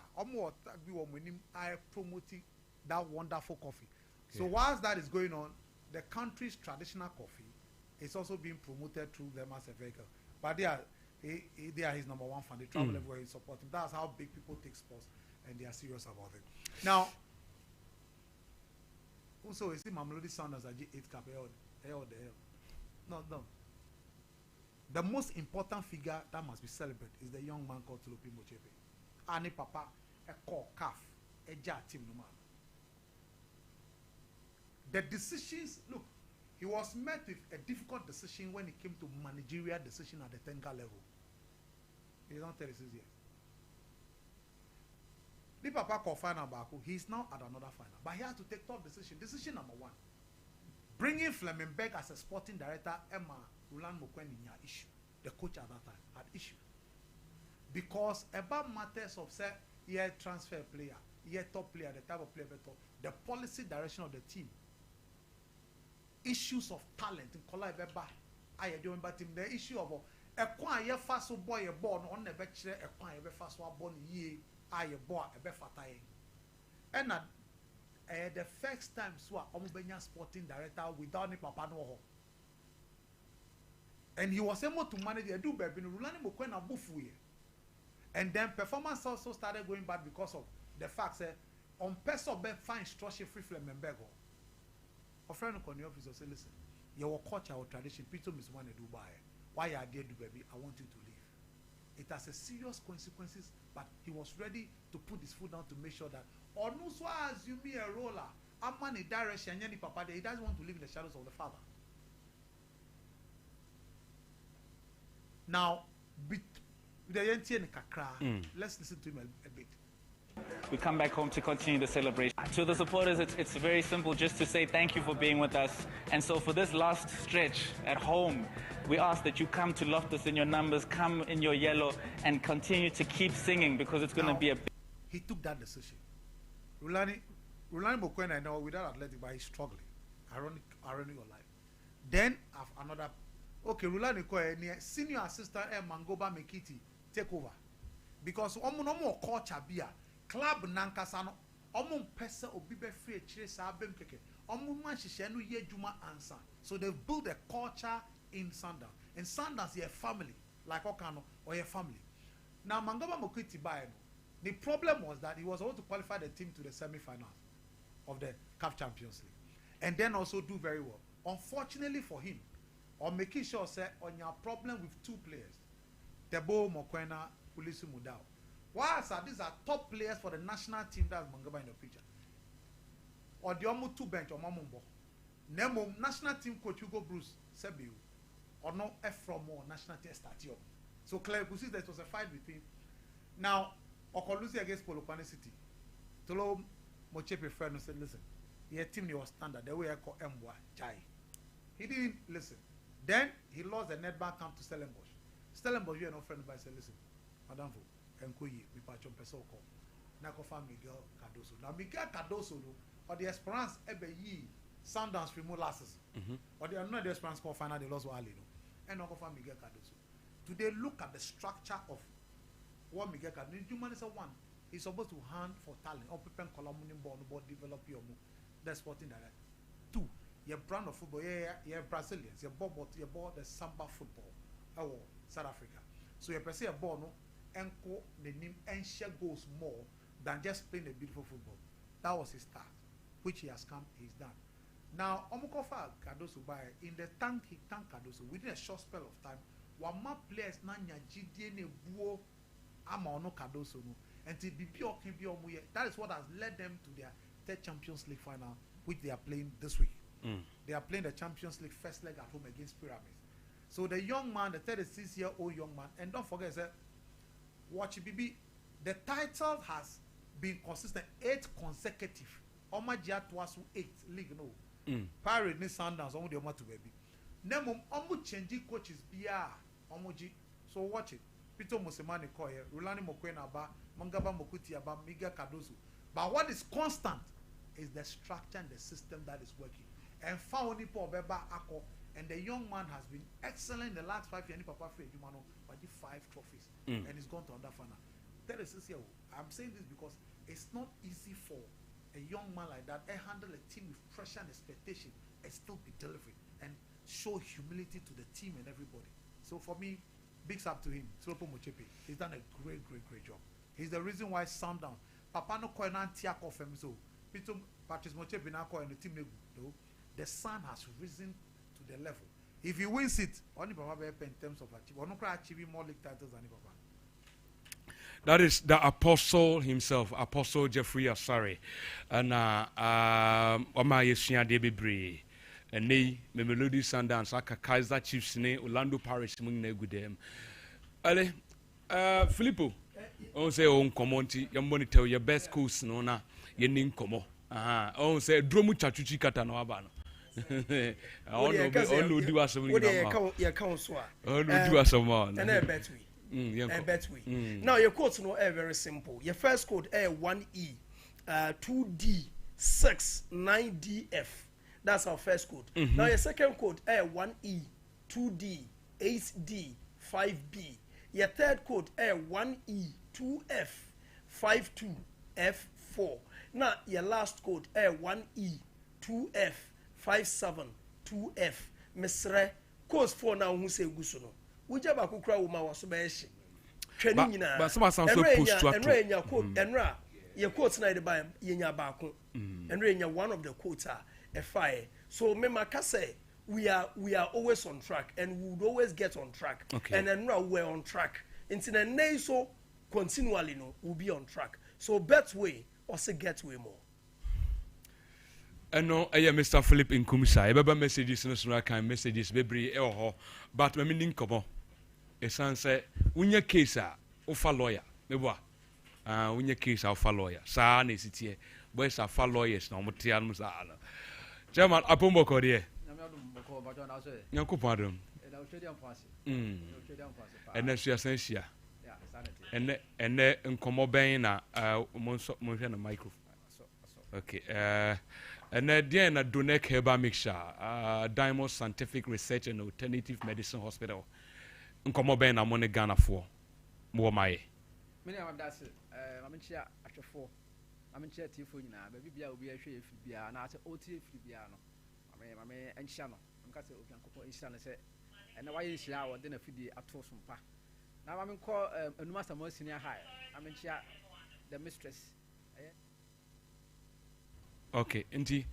I promoting that wonderful coffee. Okay. So whilst that is going on, the country's traditional coffee is also being promoted through them as a vehicle. But they are his #1 fan. They travel everywhere and support him. That's how big people take sports and they are serious about it. Now, also you see Mamelodi Sanders at G8 Cup. No. The most important figure that must be celebrated is the young man called Tulopi Mochepe. Ani papa a call calf a jar team no man. The decisions, look, he was met with a difficult decision when it came to managerial decision at the Tenka level. He don't tell us yet. The papa called final Baku, he is now at another final. But he had to take tough decision. Decision #1. Bringing Flemenberg as a sporting director, Emma Roland Mokweni issue. The coach at that time had issue. Because about matters of say, transfer player, top player, the type of player, the policy direction of the team, issues of talent in Kola Beba, I do remember team, the issue of a quiet fast boy a born on the bachelor, a quiet fast born ye, I a boy a befatai. And the first time Swa Ombenya sporting director without any papa no. And he was able to manage a do baby Rulani Mokwena Bufuye. And then performance also started going bad because of the fact that on person be fine structure free Flemenberg. A friend of the officer say, listen, your culture or tradition, people is one to do by. Why are they do baby? I want you to leave. It has a serious consequences, but he was ready to put his foot down to make sure that or no so as you be a roller, I'm man in direction, any papa he doesn't want to live in the shadows of the father. Now let's listen to him a bit. We come back home to continue the celebration. To the supporters, it's very simple, just to say thank you for being with us. And so for this last stretch at home, we ask that you come to Loftus in your numbers, come in your yellow, and continue to keep singing, because it's going to be a... He took that decision. Rulani Mokwena, I know, without athletic, but he's struggling. Ironic your life. Then, another... Okay, Rulani Koe, senior assistant Mangoba Mekiti, take over. Because no more culture beer, club nankasano, pesa obibe free chire sabem keke. Man shishenu ye juma ansa. So they build a culture in Sundowns. And Sundowns is a family, like Okano, or a family. Now Mangoba Mekiti Bayano, the problem was that he was able to qualify the team to the semi-finals of the CAF Champions League. And then also do very well. Unfortunately for him, or making sure say on your problem with two players, Tebo Mokwena, Ulisi Mudao. Why sir, these are top players for the national team, that's Mangoba in the picture. Or the Omu two bench or Mamumbo. Nemo national team coach Hugo Bruce Sebiu. or no from more national test stadium. So Claire could see that it was a fight between. Now, Okolusi against Polokwane City. Tolo Mochepe friend said, listen, your team was standard, the way I call Ember, Jai. He didn't listen. Then he lost the netball camp to Stellenbosch. Stellenbosch, you are no friend by say, listen, Madame Fo, Enkoyi, we patch on Pesoko. Nakofa Miguel Cardoso. Now Miguel Cardoso, or the Esperance ebe ye Sundowns for molasses. Or they are not the Esperance called final, they lost Wali. And Nakofa Miguel Cardoso. Today, look at the structure of what Miguel Cardoso. Human is a one. He's supposed to hand for talent. Or people column board develop your move. That's sporting director. Two, your brand of football, you're Brazilians, your ball the Sompa football. Oh, South Africa. So you perceive a ball no and the name and share goals more than just playing a beautiful football. That was his start, which he has come, he's done. Now, Omukofa Cardoso by in the tank, he tanked Cardoso within a short spell of time. One more players Nanya GDN Buo Amono Cardoso no and to be pure can be that is what has led them to their third Champions League final, which they are playing this week. They are playing the Champions League first leg at home against Pyramids. So the young man, the 36-year-old young man, and don't forget, watch BB, the title has been consistent 8 consecutive. Omajia twas 8 league no. Pirate ni Sundowns omo de omo to baby. Nemo omo changing coaches bia omoji. So watch it. Peter Mosemani Koye, Rulani Mokwena Aba, Mangaba Mokuti Aba, Miguel Cardoso. But what is constant is the structure and the system that is working. And Faoni Po Beba Ako, and the young man has been excellent in the last 5 years. Papa Fred Jumano, but 5 trophies, and he's gone to Underfana. I'm saying this because it's not easy for a young man like that to handle a team with pressure and expectation and still be delivering and show humility to the team and everybody. So for me, big up to him, Slopo Mochepe. He's done a great job. He's the reason why Sundown, Papa no koy na tiak off him so. Peter Patrice Mochepe na koy and the team though. The sun has risen to the level. If he wins it, only Papa be in terms of achieving more league titles than Papa. That is the apostle himself, Apostle Jeffrey Asare. And Oma Yesua Debebre. And me Melody Sundowns, aka Kaiser Chiefs ne Orlando Pirates mun na gudem. Ale Filippo, on say on commonti, you monitor your best course no na ye nin komo. On say dromu chachuchi kata no aba no. I don't do as something. What you count so? I don't do as someone. And I bet we. Now your codes no very simple. Your first code 1E, 2D, 6, 9DF. That's our first code. Now your second code 1E, 2D, 8D, 5B. Your third code 1E, 2F, 52, F4. Now your last code 1E, 2F, 57, 2F. Mesre codes 4 now who say gusuno. Ujaba kukra uma wasobeshi. Training na. But some sound so post-structural. And your quote and ra your quotes na the by yenya bako. And renya one of the quotes are a fire. So memaka say we are always on track and we would always get on track. Okay. And then we're on track. Until the nay so continually no will be on track. So bet way also get way more. No, Mr. Philip Nkumisa. Eba messages no so kind messages bebre ho. But me nin komo. Esan say unya case a ofa lawyer. Mebo a unya case a ofa lawyer. Sa na sitie. Boys are fa lawyers na omotia no sa ala. Chairman apombo ko de. Nyankopon adom. Ene so yasansia. Ene nkomo ben na mo hwe na microphone. Okay. And then a Donek Herba Mixture, Diamond Scientific Research and Alternative Medicine Hospital. Nkomo ben na money Ghana for. Mo mai. Me na that's I'm chia atwefo. I'm chia tifo nyina. Ba bibia obi ahwe efi bia na ase oti efi bia no. Mame enhia no. Nka se obi ankopɔ enhia no se na waye nhia wo de na fidi ato sompa. Na mame kɔ enuma samo senior high. I'm chia the mistress. Okay, inti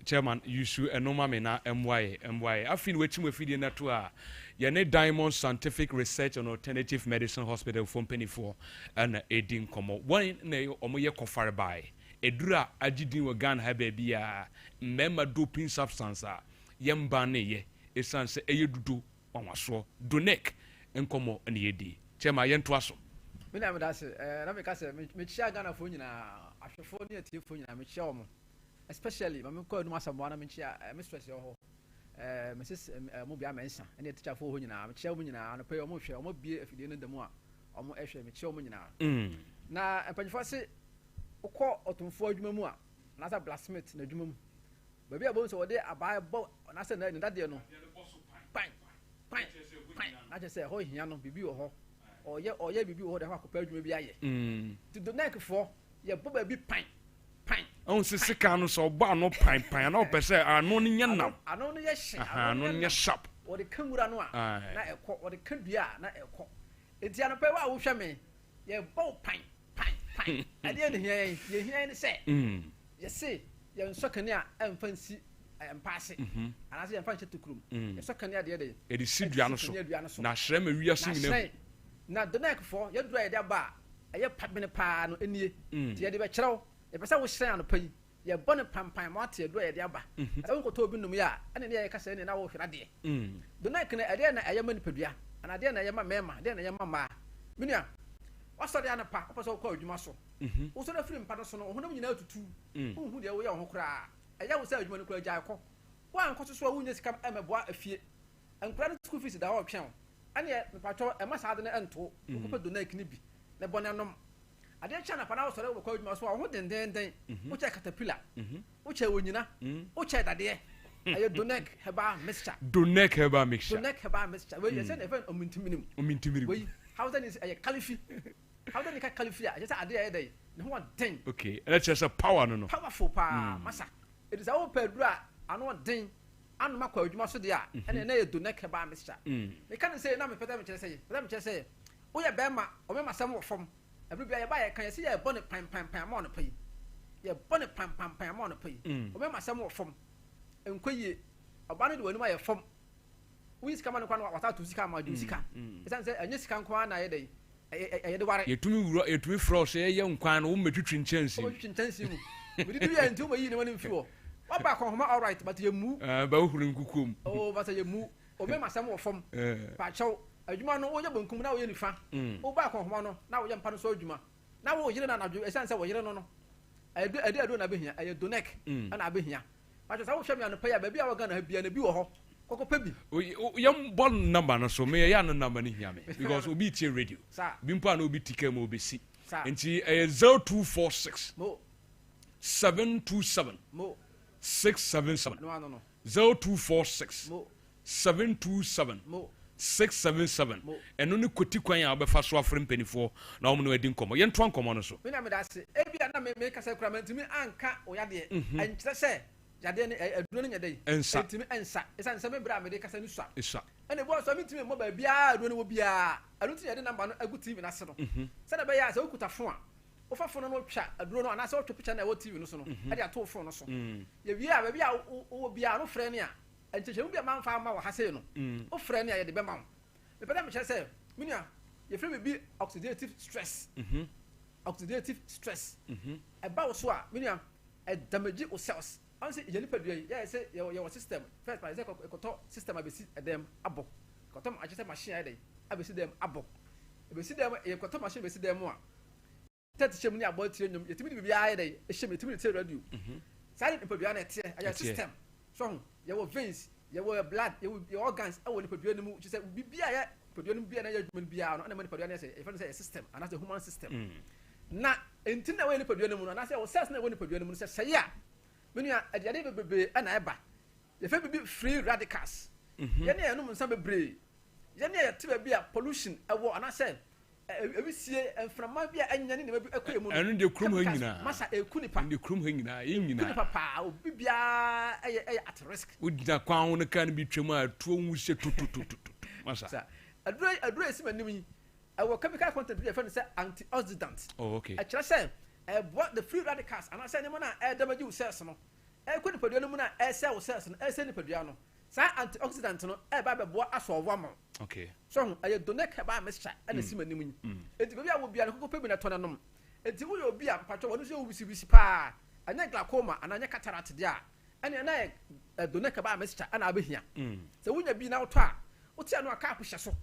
chairman you should enoma me na MY I feel we chim we feed na to a ye ne Diamond Scientific Research and Alternative Medicine Hospital from Penny 4 and edin komo one na omo ye kofare by edura agidin we Ghana ha ba bia member doping substance a ye mba na ye esan se eye dudu wanwaso donek enkomo ene yedi chema yento aso me na me da se na me ka se me chia Ghana fo nyina ahwefo ne atiefo nyina me chia omo especially me ko anu asamo na me chia me stress yo ho me sis mo bia mensa ene teacher fo ho nyina me chia omo nyina no pe omo hwe omo bie afidie no demu a omo ehwe me chia omo nyina na empanyfo se ukọ otumfo adwuma mu a na sa blacksmith na adwuma mu ba bia bo so wode abae bo na se na ndade no pan na je se ho hia no bibi wo ho oye bibi wo ho de ho akopa adwuma bi aye ti do neck fo ye bo ba bi pan on se sika no so ba no pan na opese ano ne nya nam ano no ye hye ano ne sharp wode kanwura no a na ekọ wode kadua na ekọ enti ano pe wa wo hwe me ye bo pan ade ne hia ye hia ne se ye se ye nsokane a emfansi empase anase ye mfanse tukrum ye sokane ade de e di sidua no so na hre ma wiase nyina na the neck for ye dura ye de ba ye pabene pa no enie ti ye de be kyerɛw ye pese wo hre ano pai ye bone pampan mo ate dura ye de ba e won ko to bi num ya ane ne ye ka se ne na wo hwera de the neck ne ade na ye ma nipadua ana ade na ye ma mema ade na ye ma ma menua wasɔre ana pa opɛ sɛ wokɔ adwuma so wo so na firi mpa no so no honam nyina atutu wohu deɛ woyɛ wo ho koraa ɛyɛ wo sɛ adwuma no koraa gyae kɔ woankɔ so so a wonya sika ɛmɛboa afie nkora no school fees da hɔ ɔtwɛn ɛneɛ mepatwɔ ɛma saa de no ɛnto wokɔpɛ donak ne bi ne bɔne nom adeɛ kyɛ na pa na wosɔre wokɔ adwuma so a wo ho dendenden wokyɛ caterpillar wokyɛ wɔnyina wokyɛ dadeɛ ɛyɛ donak herbal mixture wei yɛ sɛ ne ɛfɛ omintiminem wei how that is a caliphate how that you can caliphate just a day no one thing okay let's just a power no powerful pa masa it is our pedra and one thing and ma kwa adwuma so dia and na ye do neck ba mixture me can say na me peta me kyerɛ say wo ye be ma o me masam wo fom every bia ye ba ye kan ye say ye bone pan ma no pai ye bone pan ma no pai o me masam wo fom enkoye oba no de wani ma ye fom we sika man kwa no wata to sika ma do sika esan say anya sika nkwa na ye dey ye de ware yetumi frosh ye nkwan no wo metwitwi nchansi mu we did ya ntu ma yi ne wani mfi wo wa ba ko homa all right but ye mu ba wo huru nkukum but ye mu o me masam wo fom pa chew adwuma no wo ye bankum na wo ye nifa wo ba ko homa no na wo ye mpa no so adwuma na wo yire na na esan say wo yire no no adu na behia aye donek na behia pa chew sa wo hwem ya no pa ya ba bia wo ga na bia na bi wo ho koko pebi yam bon number no so me ya no number ni hia me because obi tie radio bi mpo na obi tika mo obesi enti 0246 mo 727 mo 677 no 0246 mo 727 mo 677 eno ne koti kwan ya obefa so afre mpanifo na omo no adi nkomo ye nto nkomo no so me na me da se ebia na me kasa kura mantimi anka oyade enkyere se yade ne aduro ne nyade entimi ensa esan se me bra me de kasa ni sua isa ene bo so me ntimi mo ba bia aduro ne wo bia anu ti yade number no agu tv na se no se na be ya se okuta fo a wo fa fo no twa aduro no ana se wo twa picture na wo tv no so no e de ato fo no so ye wi a ba bia wo bia no frɛ ne a enkyehye bia man fa ma wo ha se no wo frɛ ne a ye de be ma wo me pɛ da me kyerɛ se minia ye frɛ me bi oxidative stress e ba wo so a minia e damage o cells anse yeni padua ya say your system first by say ekoto system abesi edem abo ekoto ma agese machine ya dey abesi dem abo abesi dem ekoto machine abesi dem a tete chem ni abo tire nyom yetimi bibia ya dey ehye metimi tire radio sai padua na tie aya system so your veins your blood your organs e woni padua ni mu chi say bibia ya padua ni bibia na ya adwuma bibia no na mani padua na say e fa say system and as a human system na entina we ni padua ni mu na say o cells na we ni padua ni mu say ya menua adiade bebe ana eba ye fa bibi free radicals ye ne enum nsa bebre ye ne ye tiba bia pollution ewo ana say ebisie enframa bia anyane ne bebi akoyemu enu de krum ha nyina masa ekunipa de krum ha nyina ye nyina kunipa pa obi bia eye at risk udina kwan wo ne kan bi twem a tuo nwuse tutututu masa adura esi manim yi ewo chemical content bi ye fa ne say antioxidant okay a kira say what the free radicals and I say na damage cells no kuni padua no mu na cell cells no say ni padua no sa antioxidant no ba be boa asolve am okay so aye donek ba mixture na simanim yi enti be bia wo bia no kokko pebi na to nanom enti wo yo bia patcho wo no so wo bisi pa anya glaucoma and anya cataract dia ɛne na donate ba message ana abehia sɛ wonya bi na wotɔ a wotia no aka aphyɛ so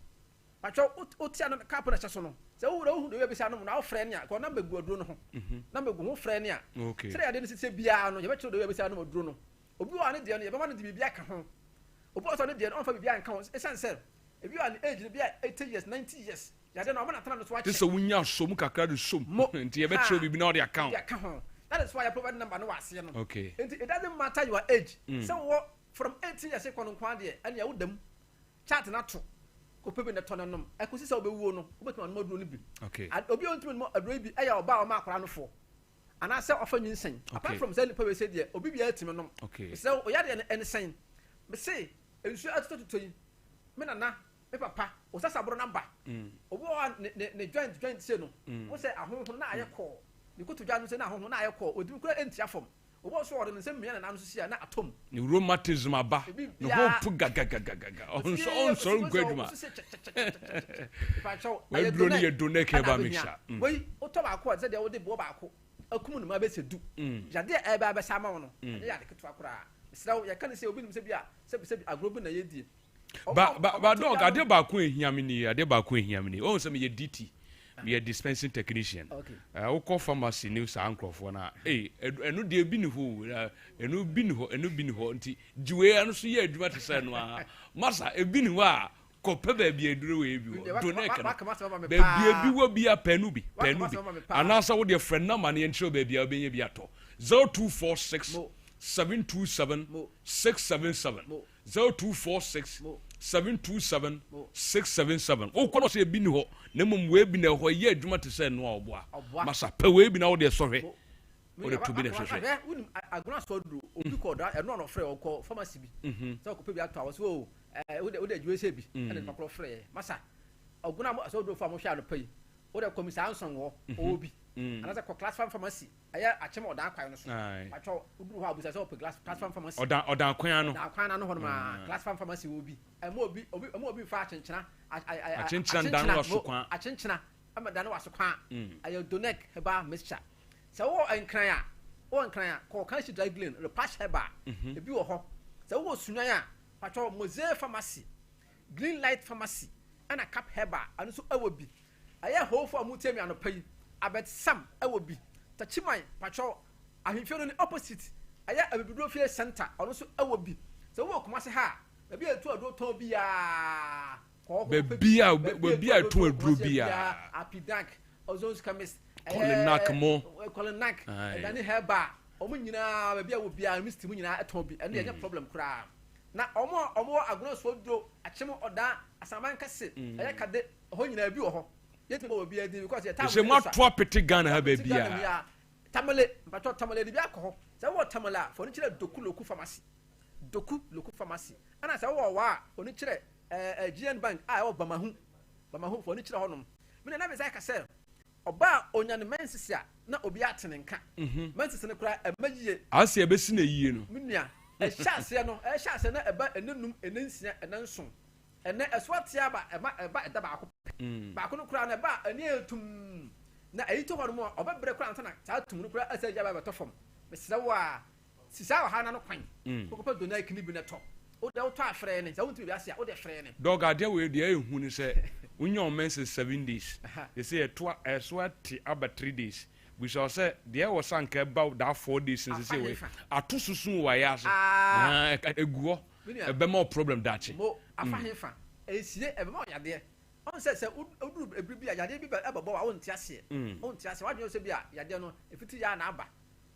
patwa wotia no ka apɔ na hyɛ so no sɛ wo de bi sa no na wo frɛ ne a ko number gu aduro no ho number gu ho frɛ ne a sɛ yɛde no sɛ bia no yɛbɛkyerɛ de bi sa no aduro no obi wa ne de no yɛbɛma no de bibia ka ho obi wa so ne de no ɔmfa bibia nka ho ɛsan sɛ ebi wa ne age no bia 80 years 90 years yɛde no ɔmo na tana no so akyɛ sɛ wonya som kakra de som nti yɛbɛkyerɛ bibi na ɔde account that is why I provide number no wase no okay it doesn't matter your age so what from 18 years ekɔ no kwa de ɛne ya wodam chat na to ko pepe na tɔn nom ɛkosi sɛ obɛwuo no wobɛtuma no aduro no bi okay obi ontumi no aduro bi ɛyɛ ɔba ɔma akora no fo ana sɛ ɔfa nyinsen apart from sɛ nipa we sɛ de obi bia atimi nom sɛ oyade ɛne sɛn me say ensu atototo yi me nana me papa osasa boro number obi wa ne joint sɛ no wo sɛ ahonhon na ayɛ kɔ ni ko to dwa no sɛ na ahonhon na ayɛ kɔ odi kura entia fam obo so ɔde ne sɛ mmea na no so sia na atom ni rheumatism aba no hope gagagagaga onso ngwaduma we bro ni ye donate ke ba mixture we oto ba ko sɛ de wo de bo ba ko akum no ma be sɛ du jade e ba ba sama wo no de ya de keto akora sraw ya kan sɛ obi nim sɛ bia sɛ agrobi na ye die ba dog ade ba ko ehiamini o sɛ me ye DT we are dispensing technician we call pharmacy new sa ankrofo na enu de bi ni ho enu bi ni ho nti jiwe anu so ye adwuma te say no a masa ebi ni ho a kope ba bi eduro we bi donate ba bi wo bi a penu bi anasa wo de friend number na ntiro ba bi a obenye bi ato 0246 727 677 0246 727 677 o kono se bi ni ho na mum we bi na ho ye adwuma te se no oboa masa pe we bi na wo de sohwe wo de to bi na hwehwe unim agona so duro obi ko da eno no frɛ okɔ pharmacy bi sɛ ko pe bi ato awo so wo de adwuma se bi ene makro frɛ masa agona so duro fa mo hwa no pai wo de komisa anson wo obi anasa ko class pharmacy aya achem odan kwan no so atwa uduru ho abusa sɛ class pharmacy odan kwan no ho no ma class pharmacy wo bi obi fa achenchena dan waso kwan achenchena ama dan waso kwan aya donate heba mixture sɛ wo enkran a ko kan shi dry glen repash heba ebi wo ho sɛ wo sunwan a atwa Mose pharmacy Green Light pharmacy ana cap heba anu so awo bi aya ho for amutemi anopai abet sam ewo bi tachiman patcho ahimfio no opposite aya abibidro fie center ono so ewo bi so wo kuma se ha be atu ado ton bi ya be bia tu aduro bi ya apidank ozons chemist Kolinak dani heba omo nyina be bia wo bia misti mu nyina eton bi ene ye problem kura na omo agona so duro achim oda asaman kase aya kade ho nyina bi wo ho yetimo obi adi because ye time mo to apete Ghana ha ba bia tamale mpato tamale di bi akọ sɛ wo tamale a fo ni kire doku loku pharmacy ana sɛ wo wa oni kire GN bank a wo bamahu fo ni kire honom me na be sai ka sɛ oba onyane mensis a na obi atene nka mensis ne kura emagie ase ebesi na yie no menua ɛhyase na eba enenum enensia enenson ene eswatia ba eba eda ba akọ no kura na eba ene etum na eyito hɔ no mo obebre kura ntana saa tum no kura asaja ba beto fam mesra wa sisa wa hana no kwan kokopa do na kini bi na to o de to afre ne sɛ wontu bi ase a o de frɛ ne dog ade we de ehu ni sɛ unya o mense 7 days they say to eswati aba 3 days we shall say there was sanka about that 4 days since say we atosusun wa ya so eguo ebe more problem dachi mo afa hefa esie ebe mo yade on say oduru ebribi yade bi ebabo wa wonti ase wadwe se bi a yade no efiti ya na aba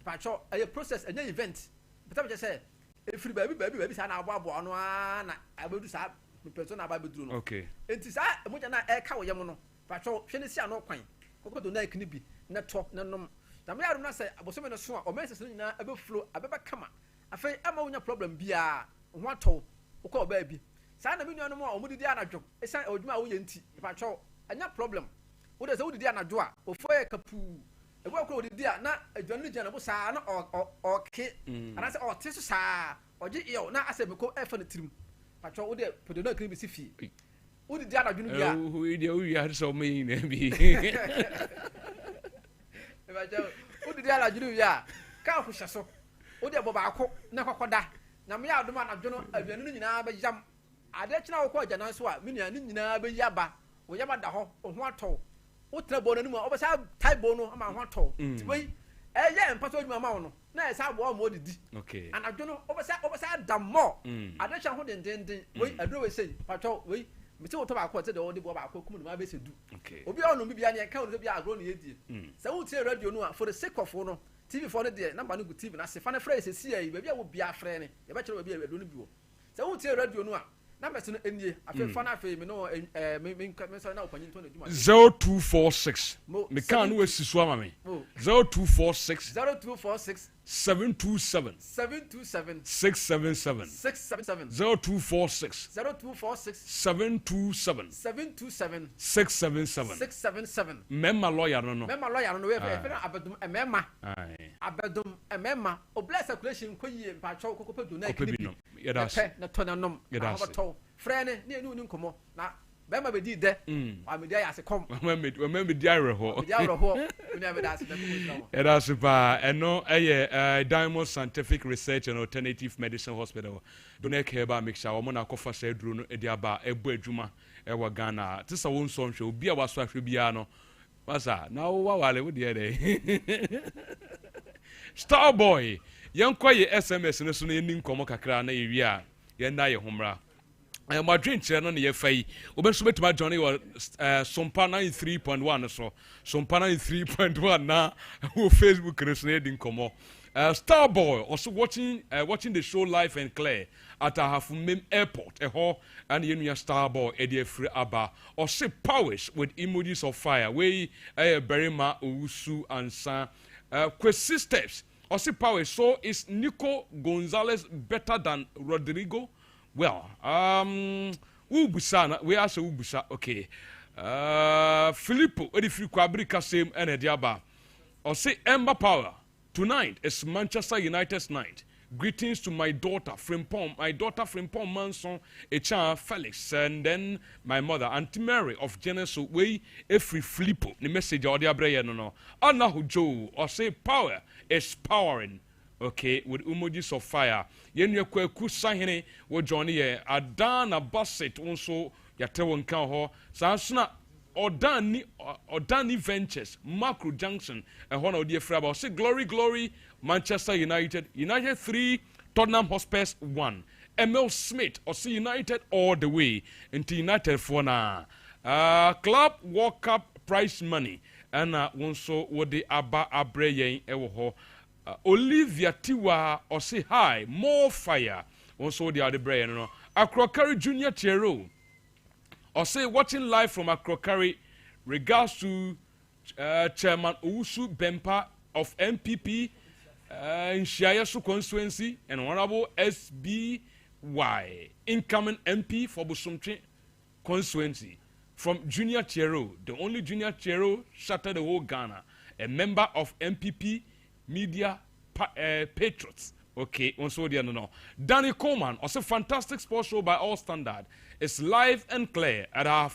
pacho a process enya event betam je say efiri baabi sa na abo no na abedu sa person na aba beduru no okay enti sa moja na e ka wo yem no pacho hwe ne sia no kwan kokodo na ekini bi na to na nom na me yarum na say abosome no so a o menses no nyina abe flow abeba kama afei ama wonya problem bia ho ato ukọ oba bi sa na me nuanom a omudidi anadwo esan odwuma wo ye nti pacho anya problem wo de se wodidi anadwo a ofoye kapu ego akọ odidi a na adwanu gya na bo saa na oke ana se ote so saa oje iyo na asebeko efa na tirim pacho wo de podo na kiri bi si fie wodidi anadwo no bia we de we had so many na bi pacho wodidi anadwo no bia ka ho hye so o de baba na kokoda na me adoma na dwono aduanu nyina ba yam ade kina wo ko agana so a me nua ni nyina ba yaba wo yaba da ho ho atɔ wo tena bo no mu a obesa tai bo no ama ho atɔ tibai eye mpato dwuma ma wo no na esa bo mo didi okay anadwono obesa da mo ade kina ho dendenden we aduro we sei patɔ we me ti wo to ba ko te de wo de bo ba ko kum no ma be sedu okay obi a no bibia ne ka wo bia agro no yedie se wo tie radio no a for the sake of no TV for the number no go TV na se fa na phrase se sia yi ba bia wo bia frɛ ne ye ba kyerɛ ba bia radio no bi wo se wo tie radio no a number no enie afi fa na afi me no me so na opanyin to na dwuma 0246 me kan no asi so ama me 0246 727 677 0246 727 677 memma lawyer no we fe abedum emema obless calculation ko yie mpa chaw kokopɛ do na ekini na tonanom abato frɛ ne enu ni nkomo na bema be di de amedi ayase kom me di areho uni abedase de ko that's ba eno Diamond Scientific Research and Alternative Medicine Hospital do na ke ba make sure wo na kofa sa duro no edi aba ebo adwuma wa Ghana tisa won so nhwe obi a waso ahwe bia no masa na wo wale wo de Starboy yankwaye SMS no so na eni nkomo kakra na yewi a ye na ye homra my dream channel no ye fai obenso betima johnny wa Sompa 93.1 so Sompa 93.1 na who Facebook resonate din komo Starboy also watching the show live and clear at Ahafumem Airport and yenu Starboy edi free aba or say powers with emojis of fire we berima usu ansa quest steps or say powers so is Nico Gonzalez better than Rodrigo. Well, Ubusana, we also Ubusa, okay. Filippo, Edifri Kwabrika same and Diaba. Or say Ember Power. Tonight is Manchester United's night. Greetings to my daughter Frimpong, Manson, Echa Felix, and then my mother, Auntie Mary of Genesis Way, Efri Filippo. The message or the Abraya no. Anna Hujo, or say power is powering. Okay, with emojis of fire. Yenye kweku sahene wo Johnny Adana Bassett also yatewo nkan ho sansuna Odani Ventures Macro Junction na odi efra ba say glory Manchester United 3 Tottenham Hotspur 1 Emil Smith or say United all the way into United for na club World Cup prize money and wonso wo de aba abre yen ewo ho Olivia Tiwa or say hi, more fire. Also the other brain, no. Akrokari Junior Chero or say watching live from Akrokari. Regards to Chairman Usu Bempa of MPP in Shiayasu constituency and Honorable SBY incoming MP for Busumchi constituency from Junior Chero, the only Junior Chero shattered the whole Ghana, a member of MPP. Media Patriots. Okay, on so no. Danny Coleman, also fantastic sports show by all standard. It's live and clear at our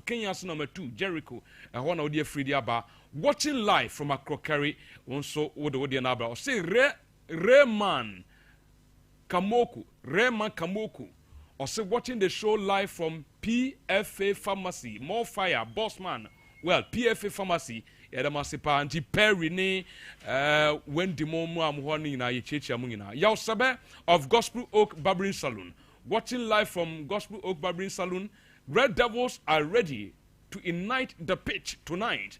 Kenya's number 2, Jericho, and one of the free bar. Watching live from Akrokari, on so what the Nabra. Or say Rayman Kamoku. Or say watching the show live from PFA Pharmacy. More fire, bossman. Well, PFA Pharmacy. Edamasipa anti Perry ne when the momu amhoni na yechechi amunina. Yausabe of Gospel Oak Barbering Saloon. Watching live from Gospel Oak Barbering Saloon. Red Devils are ready to ignite the pitch tonight.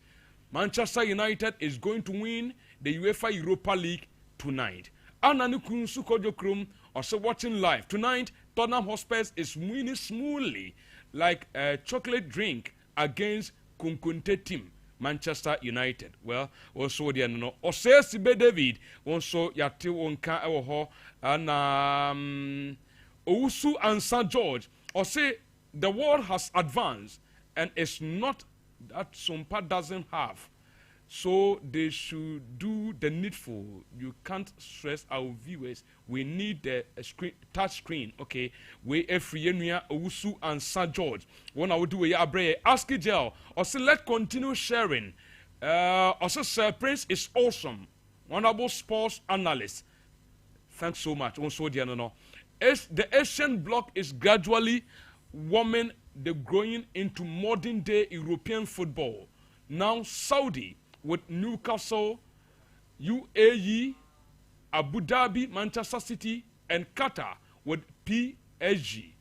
Manchester United is going to win the UEFA Europa League tonight. Ananukun Sukojokrum also watching live tonight. Tottenham Hotspur is winning smoothly like a chocolate drink against Kunkunte team. Manchester United. Well, also the no. Osesibe David also yati wonka ewo ho and Owusu and St. George. Or say the world has advanced and it's not that Sompa doesn't have. So they should do the needful. You can't stress our viewers. We need the touch screen. Okay. We Efrienia Owusu and St. George. One I will do a abre ask gel. Also let's continue sharing. Also Sir Prince is awesome. Honorable sports analyst. Thanks so much. Also, the Asian bloc is gradually warming the growing into modern day European football. Now Saudi with Newcastle, UAE, Abu Dhabi, Manchester City, and Qatar with PSG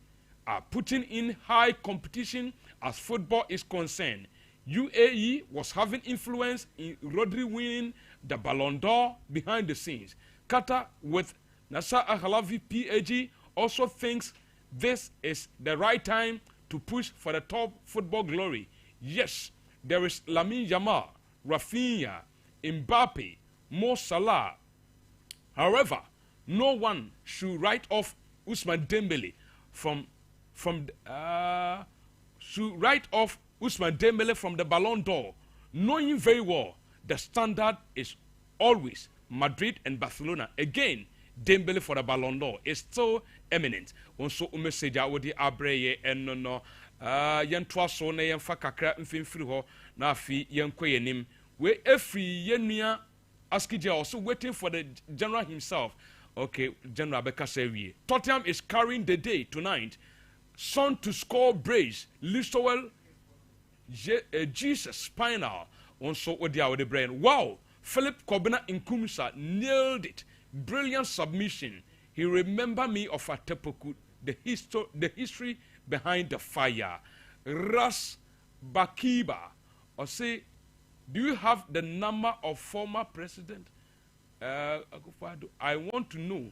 are putting in high competition as football is concerned. UAE was having influence in Rodri winning the Ballon d'Or behind the scenes. Qatar with Nasser Al-Khelaïfi PSG also thinks this is the right time to push for the top football glory. Yes, there is Lamine Yamal, Rafinha, Mbappe, Mo Salah. However, no one should write off Ousmane Dembele from the Ballon d'Or, knowing very well the standard is always Madrid and Barcelona. Again, Dembele for the Ballon d'Or is still eminent. Also, umeseja wodi abreye enono yentwa so na yemfa kakra mfimfiri ho na afi yenkweyenim. We every yenua Askija also waiting for the general himself. Okay, General Bekasewie. Tottenham is carrying the day tonight. Son to score brace. Listowell, Jesus Spinal. Also, with the brain. Wow! Philip Kobina Nkumsa nailed it. Brilliant submission. He remembered me of Atepoku, the history behind the fire. Ras Bakiba. Or say, do you have the number of former president? I want to know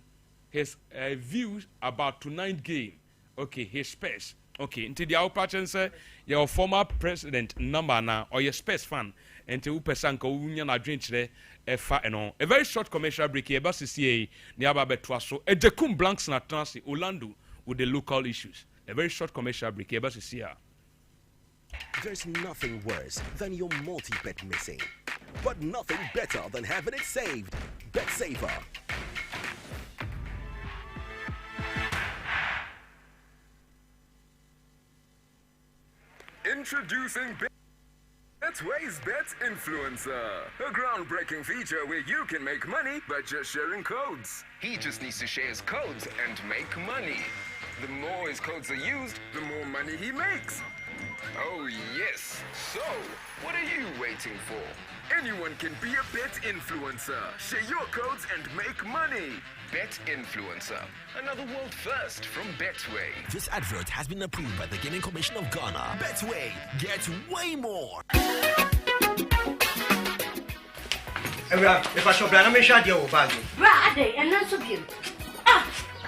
his views about tonight's game. Okay, his space. Okay, until the outpatient say your former president number now or your space fan until Upesanko Union are drinking a very short commercial break here, but CCA nearby Betwaso, a Jacum Blanks na Transi, Orlando with the local issues. A very short commercial break here, but CCA. There's nothing worse than your multi-bet missing, but nothing better than having it saved. Bet Saver. Introducing Betway's Bet Influencer, a groundbreaking feature where you can make money by just sharing codes. He just needs to share his codes and make money. The more his codes are used, the more money he makes. Oh yes, so what are you waiting for? Anyone can be a bet influencer. Share your codes and make money. Bet Influencer, another world first from Betway. This advert has been approved by the Gaming Commission of Ghana. Betway, get way more. If I shop, I'm sure you'll buy you. Right, and not so beautiful.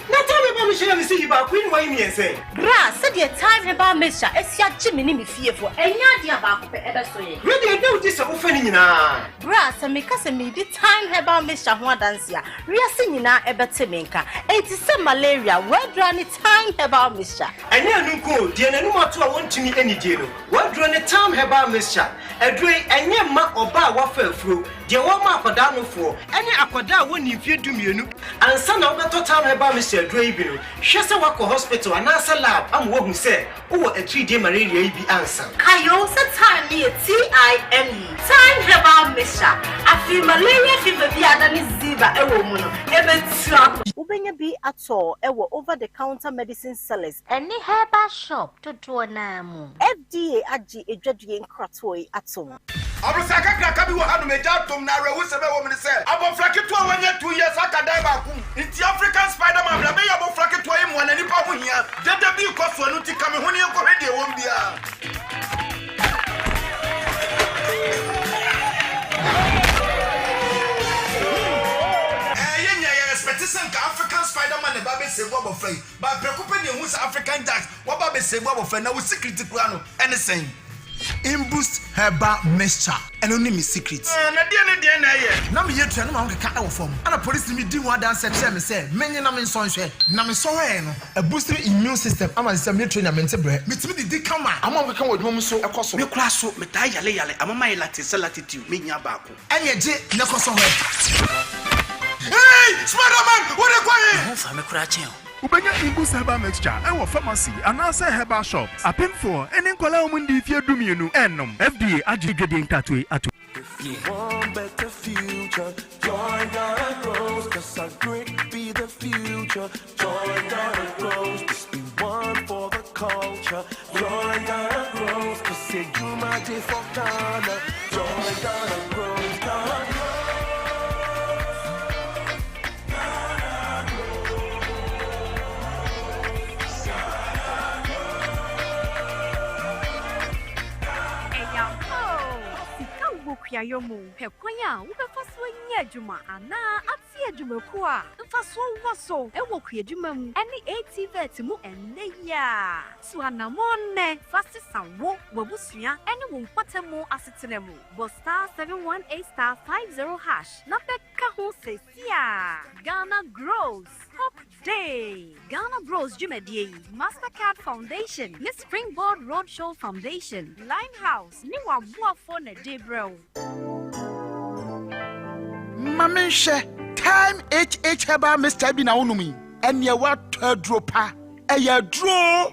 Now tell me about Michelle and see about Queen Wayne and say. Grass, said your time about Mister, it's your Jimmy me fearful, and you're about ever so. Really, I know this offending now. Grass, and make us a me the time about Mister Huadancia. We are singing now about Timinka. It is some malaria. Where drawn the time about Mister? I never go, dear, no more to want to me any deal. What drawn the time about Mister? A drink and near ma or bar waffle through. Dear, one mark or down for any aquada when you fear to me, and son of the time about Mr. Draven. Shasawako Hospital and NASA Lab. I'm what who said, oh, a 3-day malaria be answer. Kayo said time near TIME. Time about Mister. I feel malaria fever the other is Ziba, a woman, ever trap. Ubenya be at all, ever over the counter medicine sellers. Any herbal shop to do an FDA Aji a judging cratway at home. Abusaka Krakabi will have made out from Nara, who said, woman said, about Flaketua 1 year, 2 years, I can die back. It's the African Spider-Man, I may have Flaketua him one any problem here. Let the bill cost for Nuti coming when you're already a woman. African Spider-Man, the Baby say what of but preoccuping who's African Jack, what Baby say what of now with secret to anything. Imboost herbal mixture and only me secret. Now me yet to know how form. And a police me do one dance and say, many namin sonshare, namin soen, a boosting immune system. I'm a semi trainer mentebre. Meet me the come on. I'm on the come with mom so across your class so metaya lay. I'm a my latitude, me yabaku. And yet, Necoso. Hey, Spider-Man, what are you going? I'm a cratching. Ubenya Imboost herbal mixture and pharmacy and answer herbal shops. A pin for any Kola Mundi if you do me, FDA, Ajigadi Tatui. You want better future, join Ghana Grows, cause our grit be the future. Join Ghana Grows, this be one for the culture. Join Ghana Grows, cause say you might day for Ghana. Join Ghana Grows, Ghana Grows. Yomu, Pequia, Ubefa Juma, Anna, Atia Jumaqua, Faso Wasso, Ewokia Jumam, any 80 vetimu and Neya. Suana Mone, Fastest and Wo, Wabusia, anyone Patamo Asitinemu, Bosta 718 star 50 hash, Napeka Ho says, yeah, Ghana Grows, Hop Day, Ghana Grows Jumedi, Mastercard Foundation, Miss Springboard Roadshow Foundation, Limehouse, Niwa Buafone Debro. Mamisha, time HH Heba Mr. Bina Unumi, and ya what dropa, a ya draw,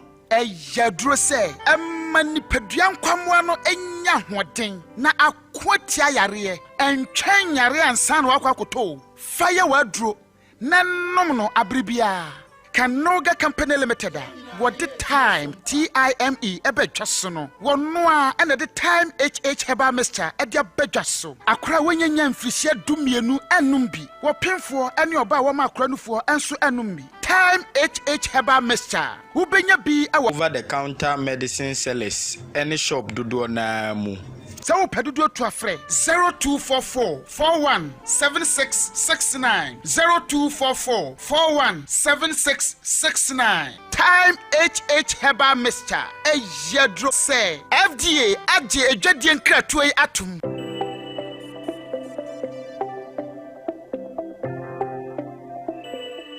say, a mani pedian quamwano enya wating, na a quatia yare, and chain yare and san wakakoto, fire wardro, nan nominal abribia. Kanoga Company Limited. What the time TIME ebe jasono. One noa and at the time HH Heba Mr. Edia bejaso. Akra wenye nyamfisia dumienu enumbi. Wapin for any oba wama kranu for ensu enumbi. Time HH Heba Mr. Ubenya bi over the counter medicine sellers. Any shop dudu na mu. So pedudo to a friend 0244 417669 0244 417669 time HH Heba Mr. A yadro say FDA adje ejadien kratwe atum.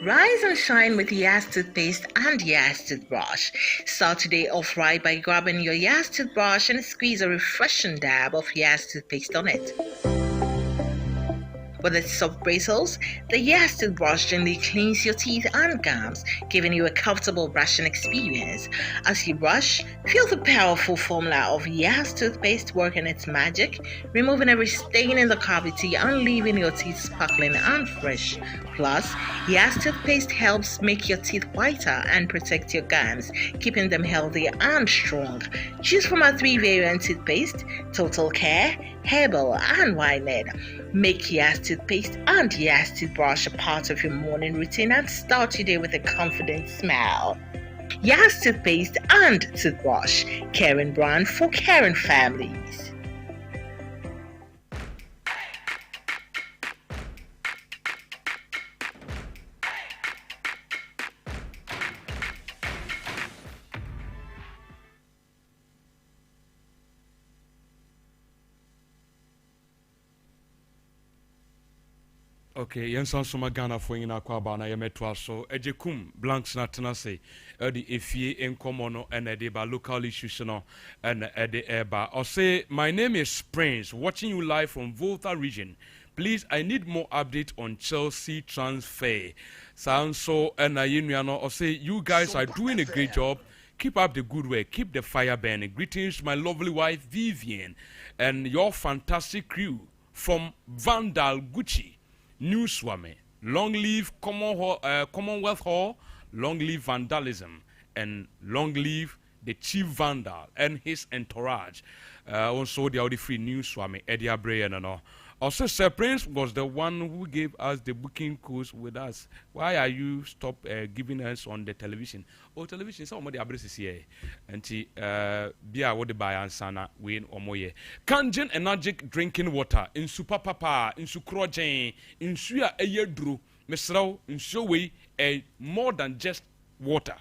Rise and shine with Yas toothpaste and Yas toothbrush. Start today off right by grabbing your Yas toothbrush and squeeze a refreshing dab of Yas toothpaste on it. With its soft bristles, the Yas toothbrush gently cleans your teeth and gums, giving you a comfortable brushing experience. As you brush, feel the powerful formula of Yas toothpaste working its magic, removing every stain in the cavity and leaving your teeth sparkling and fresh. Plus, Yas toothpaste helps make your teeth whiter and protect your gums, keeping them healthy and strong. Choose from our 3 variant toothpaste: Total Care, Herbal, and Whitehead. Make Yas toothpaste and Yas toothbrush a part of your morning routine and start your day with a confident smile. Yas toothpaste and toothbrush, caring brand for caring families. Okay, yensan soma Ghana for ina kwa ba na yemetwa so ejekum blanks na tenase edi efie enkomo no and edi ba local issues no and edi eba. Or say my name is Prince, watching you live from Volta region. Please, I need more update on Chelsea transfer. Sound so and no or say you guys are doing a great job. Keep up the good work. Keep the fire burning. Greetings to my lovely wife Vivian and your fantastic crew from Vandal Gucci. New Swami, long live Commonwealth Hall, long live vandalism, and long live the chief vandal and his entourage. Also, the Audi Free New Swami, Eddie Abreu, and all. Also, Sir Prince was the one who gave us the booking codes with us. Why are you stop giving us on the television? Oh, television, somebody addresses here. And beer what the buy and sana win or more. Kangen energetic drinking water in super papa, in sucrogen, in suya a year drew, Mesrao, in show way a more than just water.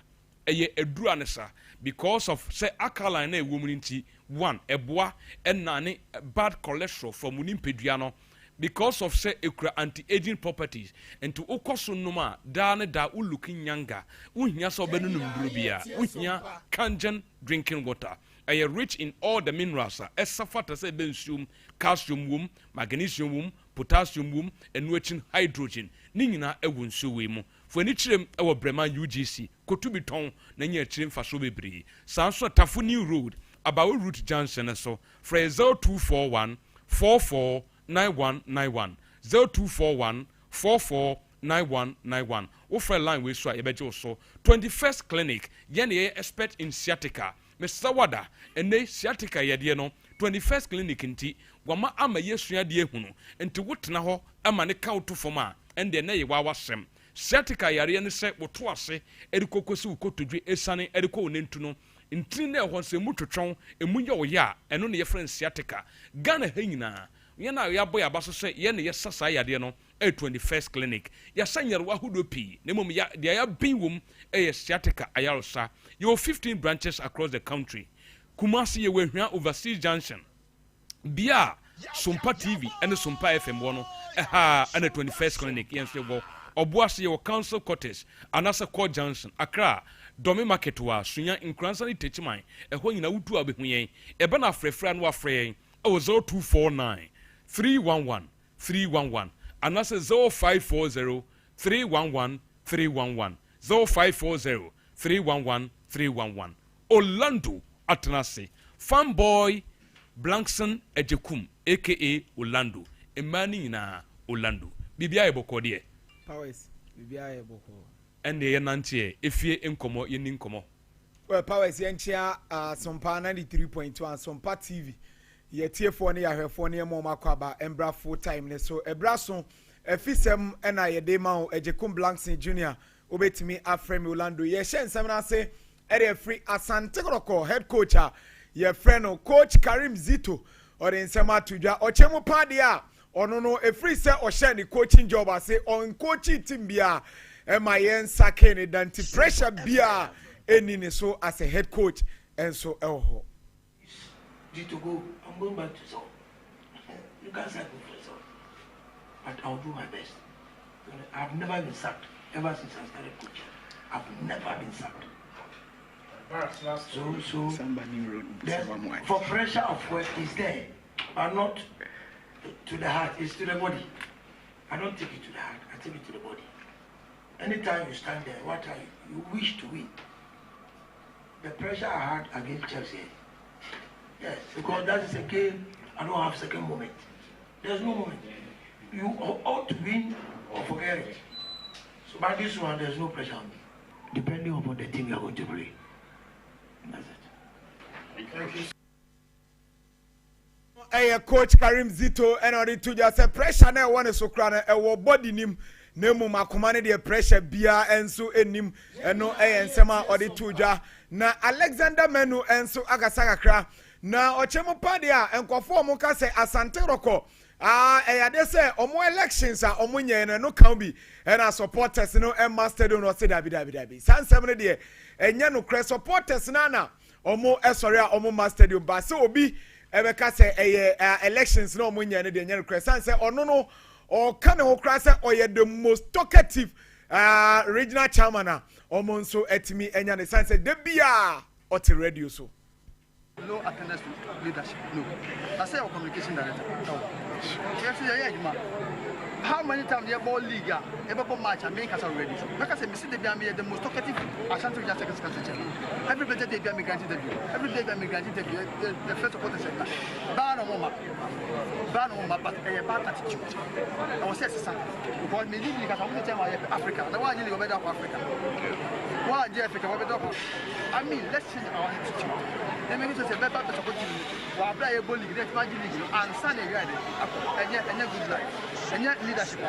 A year a druanessa because of say alkaline woman in tea. One, a bois and nani bad cholesterol from Munim Pediano because of say anti-aging properties and to Okosonoma, Dane da looking younger, Unya Sobenum Brubia, Unya Kangen drinking water. I are rich in all the minerals, as Safata said, calcium womb, magnesium womb, potassium womb, and reaching hydrogen. Nina Ewun Suwimu. For nichim our Breman UGC, Kotubiton, Nanya Trim Fasobibri, Sanso Tafuni Road. About Route Johnson so Fraser 241 449191 0241 449191 offer line we so ebejo so 21st clinic yene expert in sciatica Mr. Wada ene sciatica yede no 21st clinic nti wama ama yesua de ehunu nti wotena ho ama ne ka to foma ende na ye wa wasem sciatica yare ne se woto ase erikokosi ukotodwe esane eriko onentu no ntini na ho se mutwetwon emunye oya eno ne ye friend sciatica Ghana ha nyina yana ya boy abaso se ye ne ye sasa yade no 21st clinic ya sanyarwa hudopi nemom ya de ya binwom sciatica ayarosa you 15 branches across the country Kumasi ye wehwa overseas junction bia Sompa TV and Sompa FM wono and the 21st clinic yense wo obuase ye council quarters anasa core junction Accra Domi market wa sunya inkransani techiman eho nyina wutu abehuyen ebe na frefra no afre 0249 311 311 anasa 0540 311 311 0540 311 311 Orlando Atanase Fanboy Blankson Ejekum aka Orlando Emani nyina Orlando bibia eboko de Powers bibia eboko ende ye nantie efie enkomo ye ni nkomo well Powers yenchia Sompa 93.1 Sompa TV ye tiefo ne yahwefo ne mo makwaba Ember full time ne so ebraso efisem ena ye de ma Ejekum Blankson Junior obetimi afremi Orlando ye hye na say ere free Asante Kotoko head coach your friend coach Karim Zito or in Sema Tuja or Chemo Padia or no a free set or share the coaching job I say on coaching team bia MIN Sakene Danti pressure bia any so as a head coach and so elho. To go, I'm going back to so. You can't say good for so. But I'll do my best. I've never been sacked ever since I started coaching. I've never been sacked. So for pressure of work is there, but not to the heart, it's to the body. I don't take it to the heart, I take it to the body. Anytime you stand there, what are you wish to win. The pressure I had against Chelsea, yes, because that is a game, I don't have second moment. There's no moment. You ought to win or forget it. So by this one, there's no pressure on me, depending upon the team you're going to play. That's it. Thank you. Hey, Coach Karim Zito and already to just say pressure na one so crana e body nim na mu makomane the pressure bia enso enim eno ensema already to ja na Alexander Menu enso agasaka kra na ochemo pade a enkofo mo ka say Asante Roko eyade say omo elections a omo nyen no kan bi na supporters no Ember stadium no say dabi sansem ne de enye no cre supporters na omo sorry a omo Ember stadium ba say obi ebeka say elections no omo nyen ne de enye no cre san say ono no o kan ho cra say oye the most talkative regional chairman a omo nso etimi enya ne san say de bia o te radio so no attendance to leadership. No. I say our communication director. No. How many times the ball league, every match, I make us already. Like I said, Mr. Debiami, the most talkative. I shan't just take a second. Every day they be granted interview. Every day they granted interview. The first of all, they said, ban on mama, but a bad attitude. I was saying, because me leaving because I want to tell my Africa. The one you go better for Africa. Why Africa? I mean, let's change our attitude. Let me just say, better to support you. We apply a bowling, let's imagine it, and Sunday, and yet good life, and yet leadership.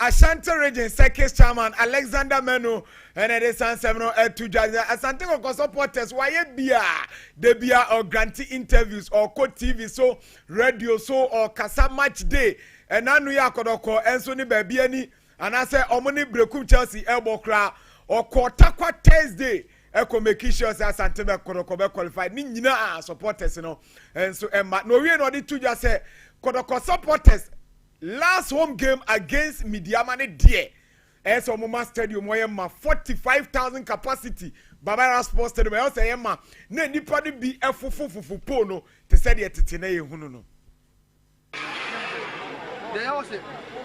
Ashanti Region Second Chairman Alexander Menu and it is Sansemo to judge Asante Kotoko supporters why bia de bia or grantee interviews or code TV so radio so or Kasa match day and anu ya Kotoko and so ni baby any and I say omoni brekum Chelsea elbow cra or Kotakwa Thursday eko make sure say Asante Kotoko be qualified ni nyina supporters no and so no we no di to just say Kotoko supporters last home game against Midiamane dear as Omoma Stadium where ma 45,000 capacity Babara Sports Stadium I say ma ne nipa ni bi efufufufu pono te say the titine ye hunu no they also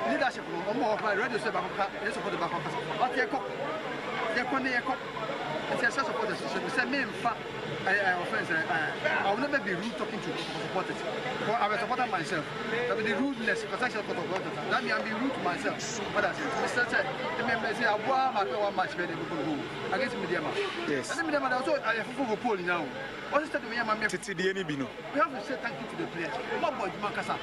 leadership omo of radio say bakoka they support the bakoka but ye ko ne ye ko it's potential supporters should say me offense. I will never be rude talking to supporters. For I'm a supporter myself. That be the rudeness potential supporters. That means I'm being rude to myself. But that's it. Mr. Say, say I want my one match better go against Mediama. Yes. And Mediama also I football poll now. What is that we have to say thank you to the players. What boy Makasa?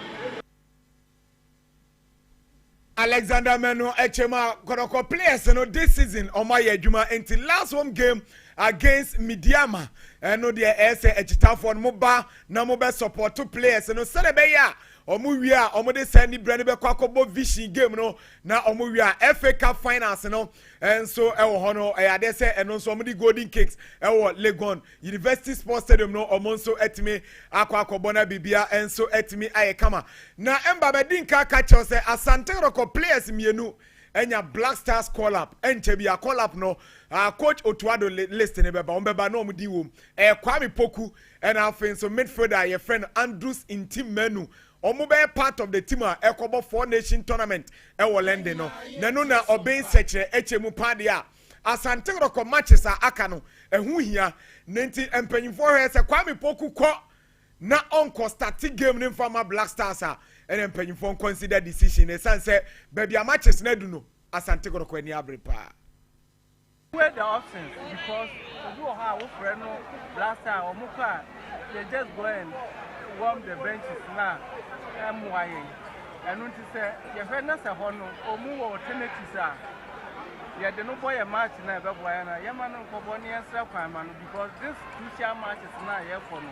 Alexander Menu Echema Koroko players this season on my Juma until last home game against Midiama and no dear essay echita for moba na moba support to players no celebeya omuwia omode send brand be kwakobo vision game no na omuwia FA Cup finals no and so ewo hono ade say eno so omudi golden cakes ewo Legon University Sports Stadium no omonso etimi akwakobo na bibia and so etimi ayekama na Ember bedinka catch say Asante Roko players mienu enya Black Stars call up enche bia call up no coach Otuado list ne beba ombeba no omudi wom Kwame Poku and afin so midfielder your friend Andrews in team menu Omube part of the team Ekobo 4 Nation tournament ewo London no nanu na oben sechere echemu padia Asante Roko matches aka no ehu hia nenti empanyimfo he se Kwame Poku ko na onko start game ne former Black Stars and empanyimfo consider decision e san se baby matches na du no Asante Roko ani abrepa where the options because do how we friend no last time omuka they just go and warm the benches now MYA and want to say your friend as a hono or move alternatives are yeah the no boy a match now Babuana Yaman Koboni and Selfman because this crucial match is now here for no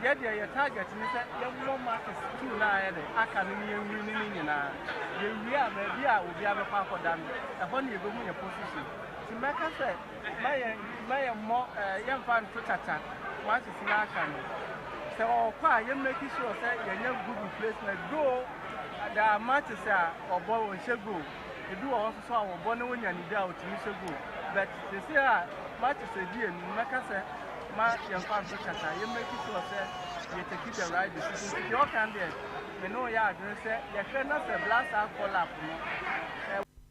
yeah your target and say your match is too now I can winning now we are maybe I will be able to park them upon you go in your position to make us say my more young fan to attack match is now can so kwa you make sure say you good replacement go the matches or ball when she go you do also so our born when you need out to go but they say matches a deal make us say match young fan to attack you make sure say you take the right decision you can there you know you say you cannot say blast out call up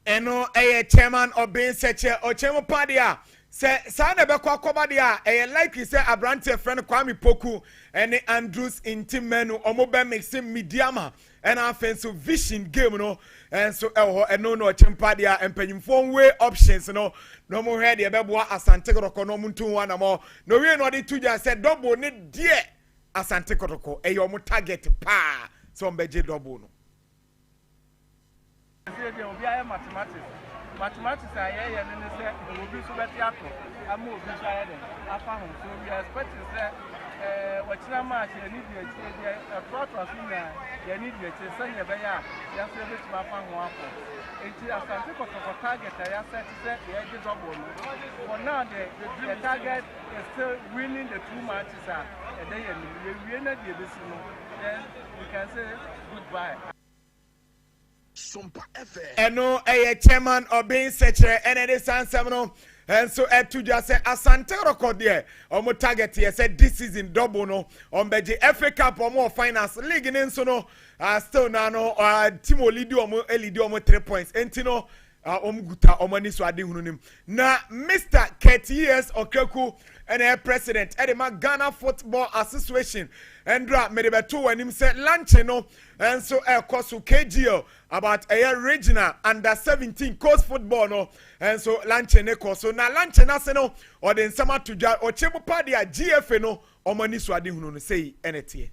eno chairman obin seche ochemo padia se sana be kwakoba dia likely say abrante friend Kwame Poku and Andrews in team menu omobe mixing Midiama and offensive vision game no and so no ochempa dia empanyimfo way options no mo head e beboa Asante Kotoko no muntu wana mo no we no dey tuja say double ne die Asante Kotoko mo target pa so mbeje double no mathematics are here and then say it will be so better apple and move this side and so we are expecting say what's not much you need a plot of you need to send your bear just a bit my fan one it's a Asante target I said the edge double for now the target is still winning the 2 matches and then you win the then we can say goodbye. Sompa FM. Eno chairman obin sechere ene de sansam no and so to just say Asante Roko there omo target here said this season double no on beje FA Cup omo finance league in so no still na no team lead omo 3 points entino guta omani so ade hununim na Mr. KTS Okreku and president Edema Ghana Football Association Endra medebeto wanim say lunch no and so kosu KGL about a regional under 17 coast football no and so lunch ne koso na lunch na se no or den sama tuja o chemu padi a GFA no omani so ade hunu no say enetie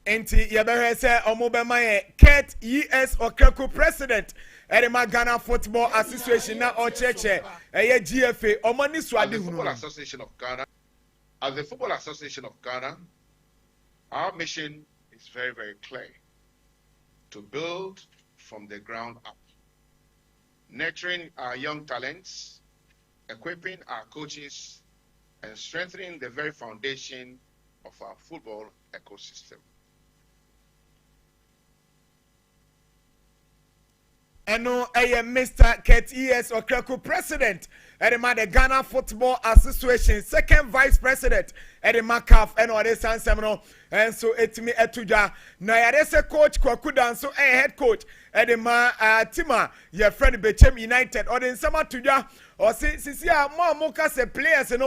Enti yebere se omobema ye Kate ES Okreku president Edema Ghana Football Association na ocheche eye GFA omani swadi hunu Association of Ghana. As the Football Association of Ghana, our mission is very, very clear: to build from the ground up, nurturing our young talents, equipping our coaches, and strengthening the very foundation of our football ecosystem. Eno Mr. Ket E.S. Okreko president. Edema the Ghana Football Association second vice president. Edema CAF eno de San Semino. And so etimi etuja. Na yadese coach Kwakudan so head coach. Edema Tima your friend Bechem United. Or in summer tuja. Or since ya more moka se players and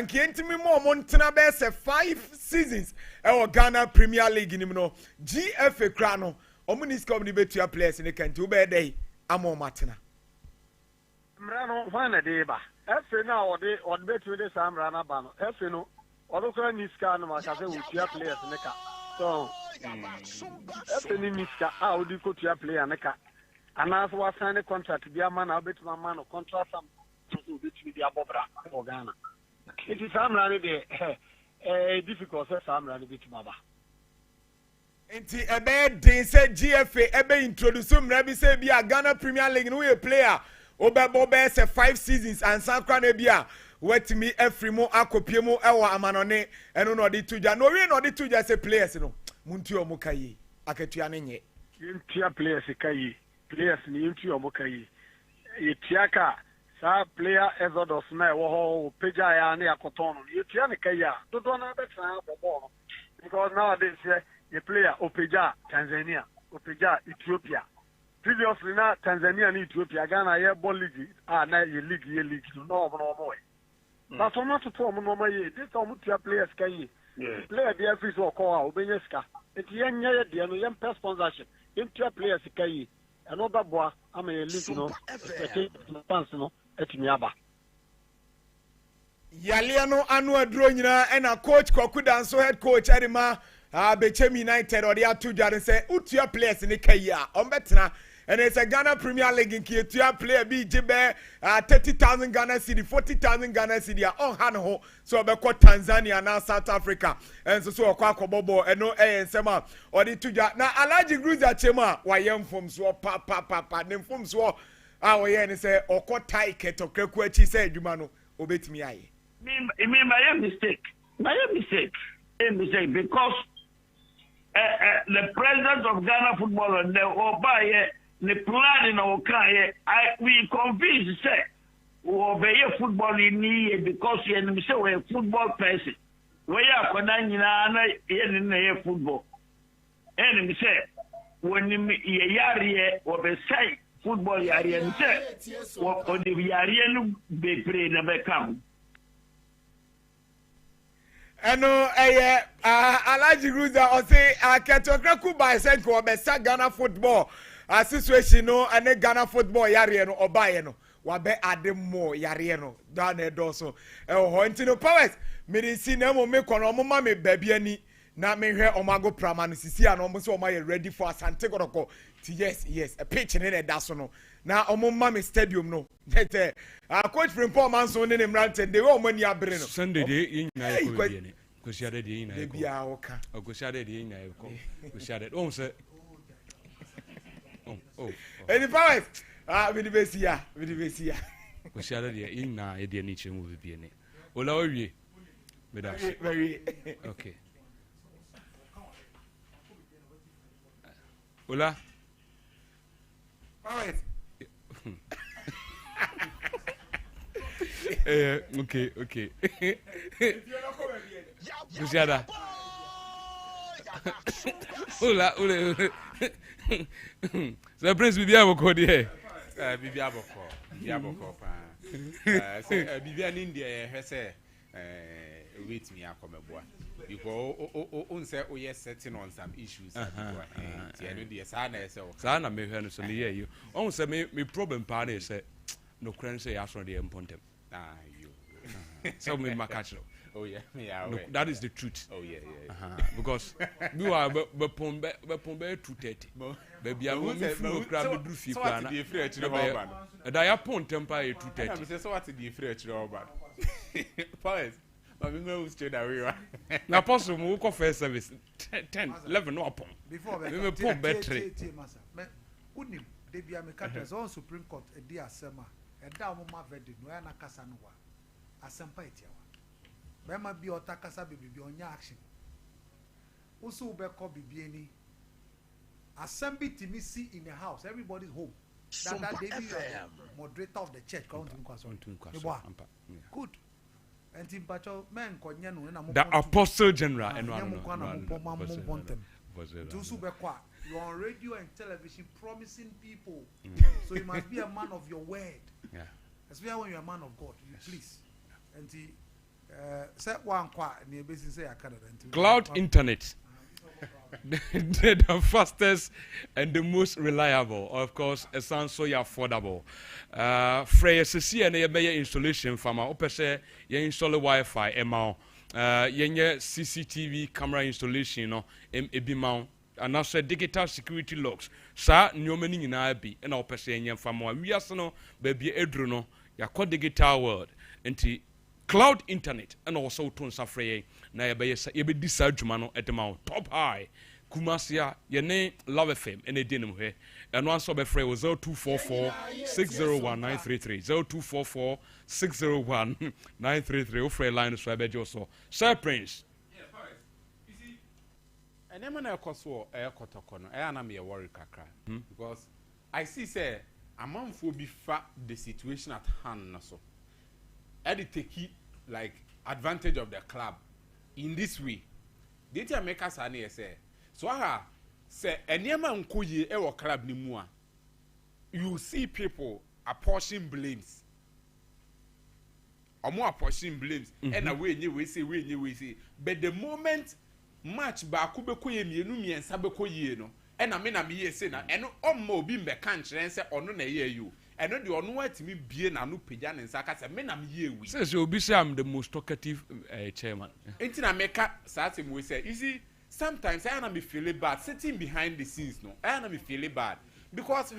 kientimi more montana be se 5 seasons. Our Ghana Premier League in GFA Crano. Omunis company betu players in the country be day amo matina. Mrano fana deba. Efe na ode betu de sam rana bano. Efe no odokora niska no makaze utia players neka. So efe ni niska a odi ko tia player neka. Anas wa sign contract bi ama na betu ama no contract sam so betu bi abobra for Ghana. It is sam rana de difficult sam rana betu maba. Inti ebe din say GFA ebe introduce mrabi say bi a Ghana Premier League no we player obebo be say 5 seasons and sankra na bia wetimi afrimo akopiemo ewo amanone eno no di tuja no we no di tuja say players no muntu omukayi aketua ne nye yintia players kayi players ni yintia omukayi yitiaka sa player exodus na wo ho peja ya na yakotono yitia ne kayi a dodo na betra bobo because nowadays a player Opeja Tanzania, Opeja Ethiopia. Previously na Tanzania and Ethiopia Ghana ye ball league na ye league no more. But so much to no more ye this almost players can ye. Player the free so call Obenyeska. It yen ye the no yen per sponsorship. Into players can ye. Another boy am a league no fans no etimiaba. Yaliano anu adro nyina ena coach Kwakudan so head coach Edema Bechem United or the two jaren say utia players in the kaya ombetna and it's a Ghana Premier League in Kietua player be jibe 30,000 Ghana cedi 40,000 Ghana cedi on hanho so be ko Tanzania na South Africa and so kwa bobo and no sema or the two na Alaji Gruza chema wayem from so pa nem from so we and say okọ tie ket okreku achi say adwuma no obetimi aye my mistake because the president of Ghana football and the Obaye, the plan in our car, we convinced say we obey football in here because you say we're a football person. We are conducting football. And we say when you yari or be say football yari and say what the yari be play never come. Eno Alaji Ruza or say Ketokraku by Senko Besa Ghana football situation no and Ghana football yarieno or bayeno wabe ademo yarieno down a doso Hontino powers medicine mo me kono mo mama baby ani na me hwe omago praman sisi an almost my ready for Asante Goroko yes a pitch in a dasono na omo mama stadium no that coach from Paul Manson in Ranten they were money abreno Sunday day in Nai ko share dey na ko bia oka o ko share dey na ko share on say any powers we the besia ko share dey in na e dey ni chemu bibie ne ola owie me da very okay ola powers okay. Kusiada. Ola. The prince Bibia boko there. Bibia boko pa. Bibia ni India he say wait me akomeboa. Because on say oh yes setting on some issues. Sana me hwe no so me hear you. On say me problem pa na say no cran say aso dey important. You. So me makachro. Oh yeah, no, that is the truth. Oh yeah. Because you are bepombe 230. Baby I will feel crab do fi kwa na. Da ya pon temper 230. So what the free about? Pause. But we know straight away. Na possible we go first service 10 11 no upon. Before we pon battery. Me unim de bia me katas on Supreme Court e dia asema e da mo ma verdict no ya na kasa no wa. Asempa etiawa. Bema bi otakasa bibi onya action. Usu be ko bibi eni. Assembly timisi in the house. Everybody's home. Sompa FM, moderator of the church. Good. And in Pacho, man, the Apostle General and you're on radio and television promising people. So you must be a man of your word. Yeah. Especially when you're a man of God, please. And set one quiet near business say I can't. Cloud internet. The fastest and the most reliable, of course, it sounds so affordable. Freya CC and a installation from our opposite, you install a Wi-Fi, CCTV camera installation, mount, and also digital security locks. Sa new meaning in IB and our person from one. We are so baby Edruno, ya digital world, and cloud internet, and also tons of Freya. Na yebe disajumano at the mount top high. Kumasia, yene Love FM, and a dinner here. And once of a fray was 0244 601 933. 0244 601 933. Offer line of Swabed also. Sir Prince. And I'm going to call a cotocono. I am a worry kakra. Because I see, say, a month will be fat the situation at hand. So, I take like advantage of the club in this way. Did you make us an say? So I say, and Yaman Kuyi ever club ni mua. You see people apportioning blames. Or more apportioning blames. And away we say. But the moment match Bakube Kuye Mienumi and Sabekoye, no, and I mean, I'm here saying, and no be me country and say, or no, you. And no, you know to me being a new pigeon and Sakas, and men I'm here with. Says you'll be say I'm the most talkative chairman. Ain't I make up, Satim we say, you see. Sometimes I am feeling bad sitting behind the scenes. No, I am feeling bad because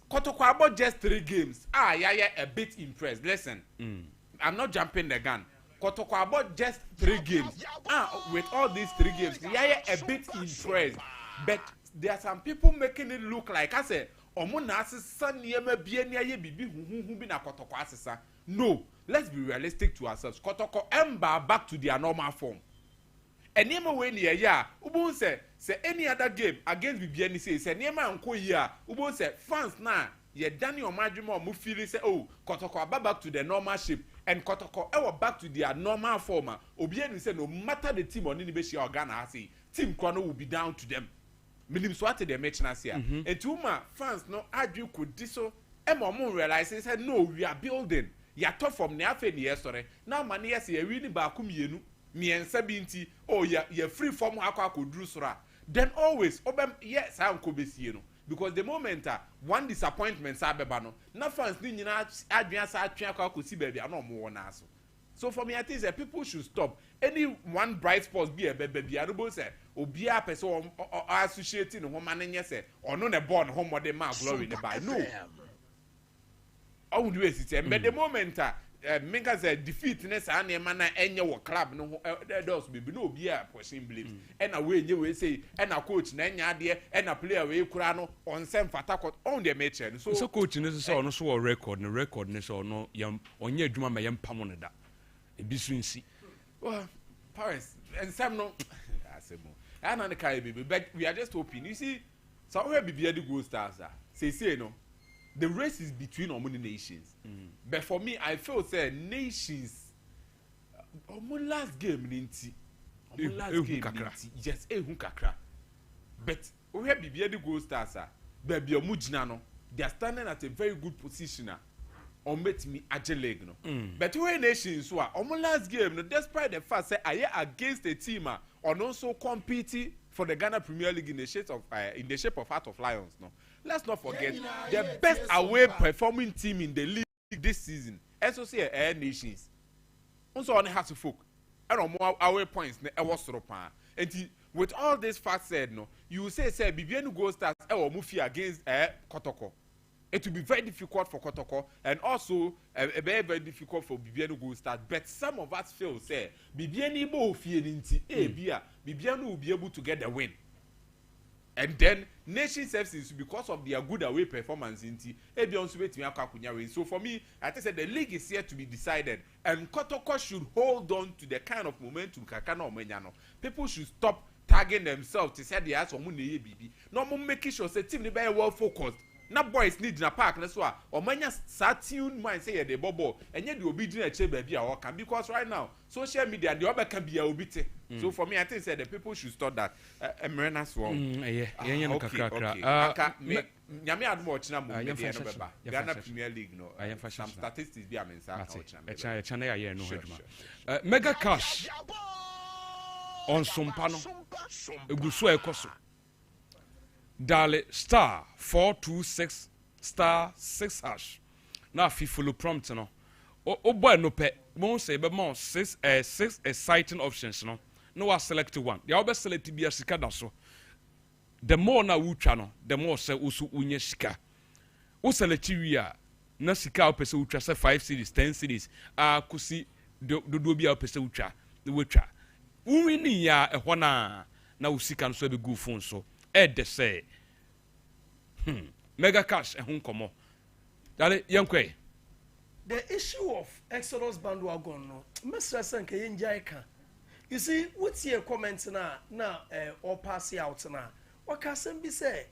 Kotoko about just 3 games. Yeah, a bit impressed. Listen, I'm not jumping the gun. Kotoko about just 3 games. With all these 3 games, yeah, a bit impressed. But there are some people making it look like I said, no, let's be realistic to ourselves. Kotoko Ember back to their normal form. And near when ya, Ubon say any other game against Bibiani say Nema and Koya, Ubon say fans now, ye Daniel Majimo Mufili say, oh, Kotoko back to the normal shape, and Kotoko back to their normal former. Obiani say no matter the team on Nibeshi or Ghana, I say, Team Chrono will be down to them. Minim swati the match last year. And Tuma fans no argue could diso, Emma Moon realizes said, no, we are building. Ya tough from Niafe yesterday. Now, money as ye really bakum yenu. Me and Sabinti, oh, you're free from Aqua could do sora. Then always, yes, I'm Kobesiano. Because the moment one disappointment, Sabebano, no fans need advance at Chiaka could see baby, I know more than us. So for me, I think that people should stop. Any one bright spot be a baby, I don't say, or be a person or associating a woman and yes, or not a born home or the man glory in the by. No. I would do it, but the moment. Make say defeatness and a man and your club no does be no be a person believes and away you say and a coach Nanya dear and a player we kurano on some fatakot on the match so coaching is so no record no recordness or no yam on your drum my yam pamoneda a business well Paris and some no I know the baby but we are just hoping you see somewhere be the gold stars say no. The race is between our nations. But for me, I feel say nations. Last game, yes, kakra. But we have the gold stars, baby, they are standing at a very good position. Or met me at a leg. But we nations who are last game, despite the fact that I am against a team or also competing for the Ghana Premier League in the shape of Heart of Lions. No. Let's not forget the best away performing team in the league this season. SOC Air Nations. Also only has to folk. I don't know away points. And with all this fact said, no, you say Bibianu Gold Stars or Mufi against Kotoko. It will be very difficult for Kotoko and also very, very difficult for Bibianu Gold Stars. But some of us feel say Bibianu Bibianu will be able to get the win. And then nation services because of their good away performance in so for me, I think the league is here to be decided and Kotoko should hold on to the kind of momentum Kakana Omenyano. People should stop tagging themselves to say they are some baby. No more making sure the team is very well focused. na boys need na park na so a omanya satune mind say the bobo enye de obi dina che baby a work because right now social media the obeka bia obi te so for me I think say the people should start that emrena so yeah no kakra nyame admo ochina mo media no beba Ghana Premier League no some statistics bi amensa ka ochina chana ya no heduma mega cash on Sompa no eguso ekoso Dale star 426 star 6 hash. Now if you follow prompt no. O boy no pe won't say but more six exciting options no. No I select one. The other select be a sika da so. The more na utwa no, the more say usu unye sika. O select wi a na sika o pese utwa say 5 cities, 10 cities. Kusi do bi a pese utwa. The utwa. Unwi ya ehwo na usika no so be go phone so. Ed say mega cash ehun komo dale yankwe the issue of Exodus bandwagon no Mr. Sanke yenjai kan you see what's your comment na or pass out na wakasem bi say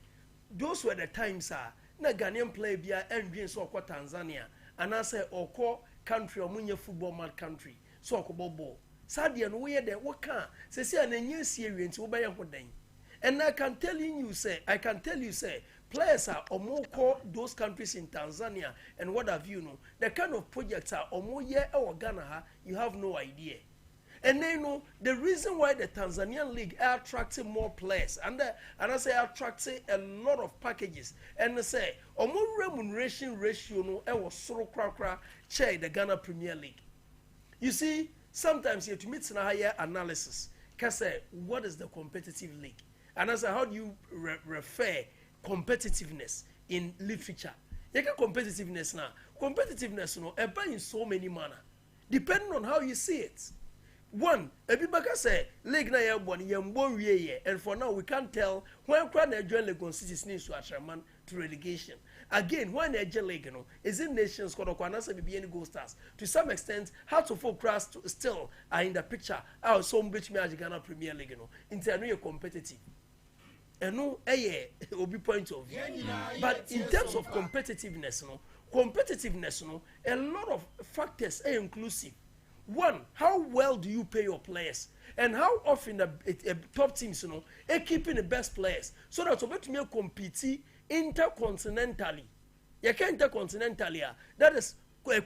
those were the times na Ghanaian player bia endwin so okwa Tanzania and I say okwa country omunye football mad country so okwa ball sadia no we de waka say say na nyesie wi nti wo be ye hodan. And I can tell you, say, players are omoko those countries in Tanzania and what have you know, the kind of projects are omoye or Ghana, you have no idea. And they know the reason why the Tanzanian league are attracting more players and I say attracting a lot of packages and they say omo remuneration ratio no e was so kra chair the Ghana Premier League. You see, sometimes you have to meet a higher analysis. Cause what is the competitive league? And I say, how do you refer competitiveness in literature? You get competitiveness now. Competitiveness, in so many manner, depending on how you see it. One, everybody say, league na yambon and for now we can't tell when Nigeria Legon Cities needs to Asherman to relegation. Again, when Nigeria League, is in nations called Okwanasa BBN Gold Stars. To some extent, how to focus still are in the picture. Our some British Ghana Premier League, into competitive. And no, will be point of view. But in terms of competitiveness, a lot of factors are inclusive. One, how well do you pay your players? And how often the top teams, are keeping the best players so that we compete intercontinentally. You can't intercontinentally. That is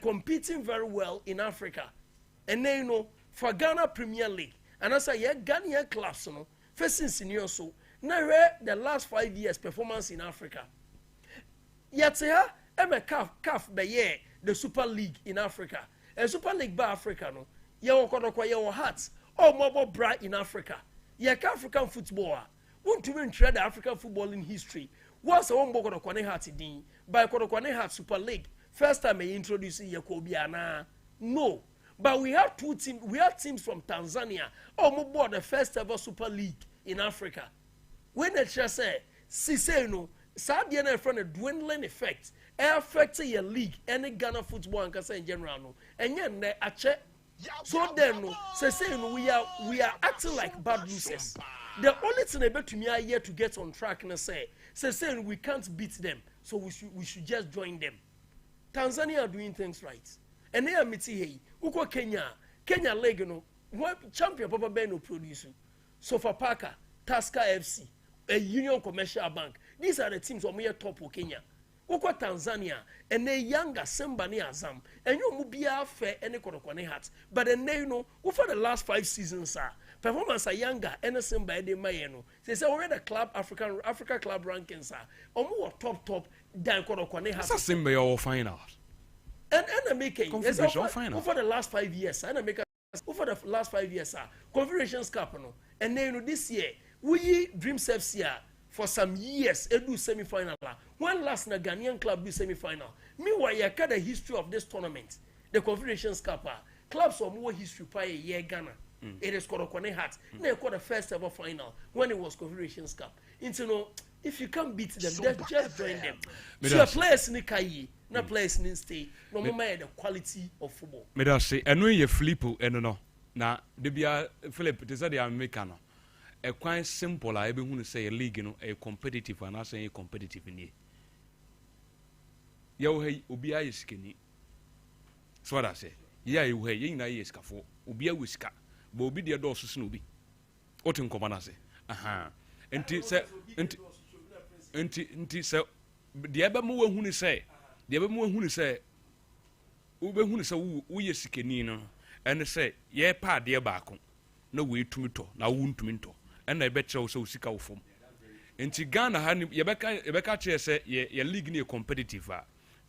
competing very well in Africa. And then, for Ghana Premier League, and I say, Ghanaian clubs, facing senior so. Now, the last 5 years performance in Africa. Yet, I'm a calf by year the Super League in Africa. And Super League by Africa, no. Your hearts, or mobile bright in Africa. You're African footballer. Want to even tread the African football in history. Once I won't go to Kwane Heart by Kwane Heart Super League. First time I introduce Yakobiana. No. But we have two teams. We have teams from Tanzania. Mobile the first ever Super League in Africa. When the chair say, no, Sadia from a dwindling effect, affect your league, any Ghana football and in general, no, and yet a check. So then, no, no, we are acting like bad losers. The only thing about to me are here to get on track and say we can't beat them, so we should just join them. Tanzania are doing things right, and they are meeting hey, uko Kenya league no, what champion Papa Beno produce, Sofapaka, Tusker FC. A Union Commercial Bank. These are the teams who are top of Kenya. Uko Tanzania and the younger Sembani Azam and you mubia fair any Kodokwane Hearts. But then for the last 5 seasons, performance are younger and the same by the Mayeno. They say already the club Africa club rankings are more top than Kodokwane Hearts. That's a same by all final. And I'm making over the last 5 years. And I make over the last 5 years, Confederations Cup and then this year. We Dream FC for some years do semi-final. When last na Ghanaian club do semi-final. Meanwhile, you had the history of this tournament, the Confederations Cup. Clubs are more history by a year Ghana. It is called Kwane Heart. They called the first ever final when it was Confederations Cup. If you can't beat them, just join them. So players in Kayi, not players in state. No matter the quality of football. Me da say, I know you Filippo, no. Na debia Philip, it is that the Americano. A quite simple, I be who say a league, a competitive, and I say a competitive in here. Yo hey Ubia is skinny. So what I say. Yeah, you hey, you na yes kafo. Ubia whisker. Bobi dear door snoopy. What in common say? Aha. Enti se enti se the ebe mu who ni say. The ebe mu who ni say. Ube who ni say wo yes skinny no. And say, ye pa dear back. No way to me to, na wound to me to. And I bet you so sick out from. Enti Ghana hani yebeka che say ye league ni competitive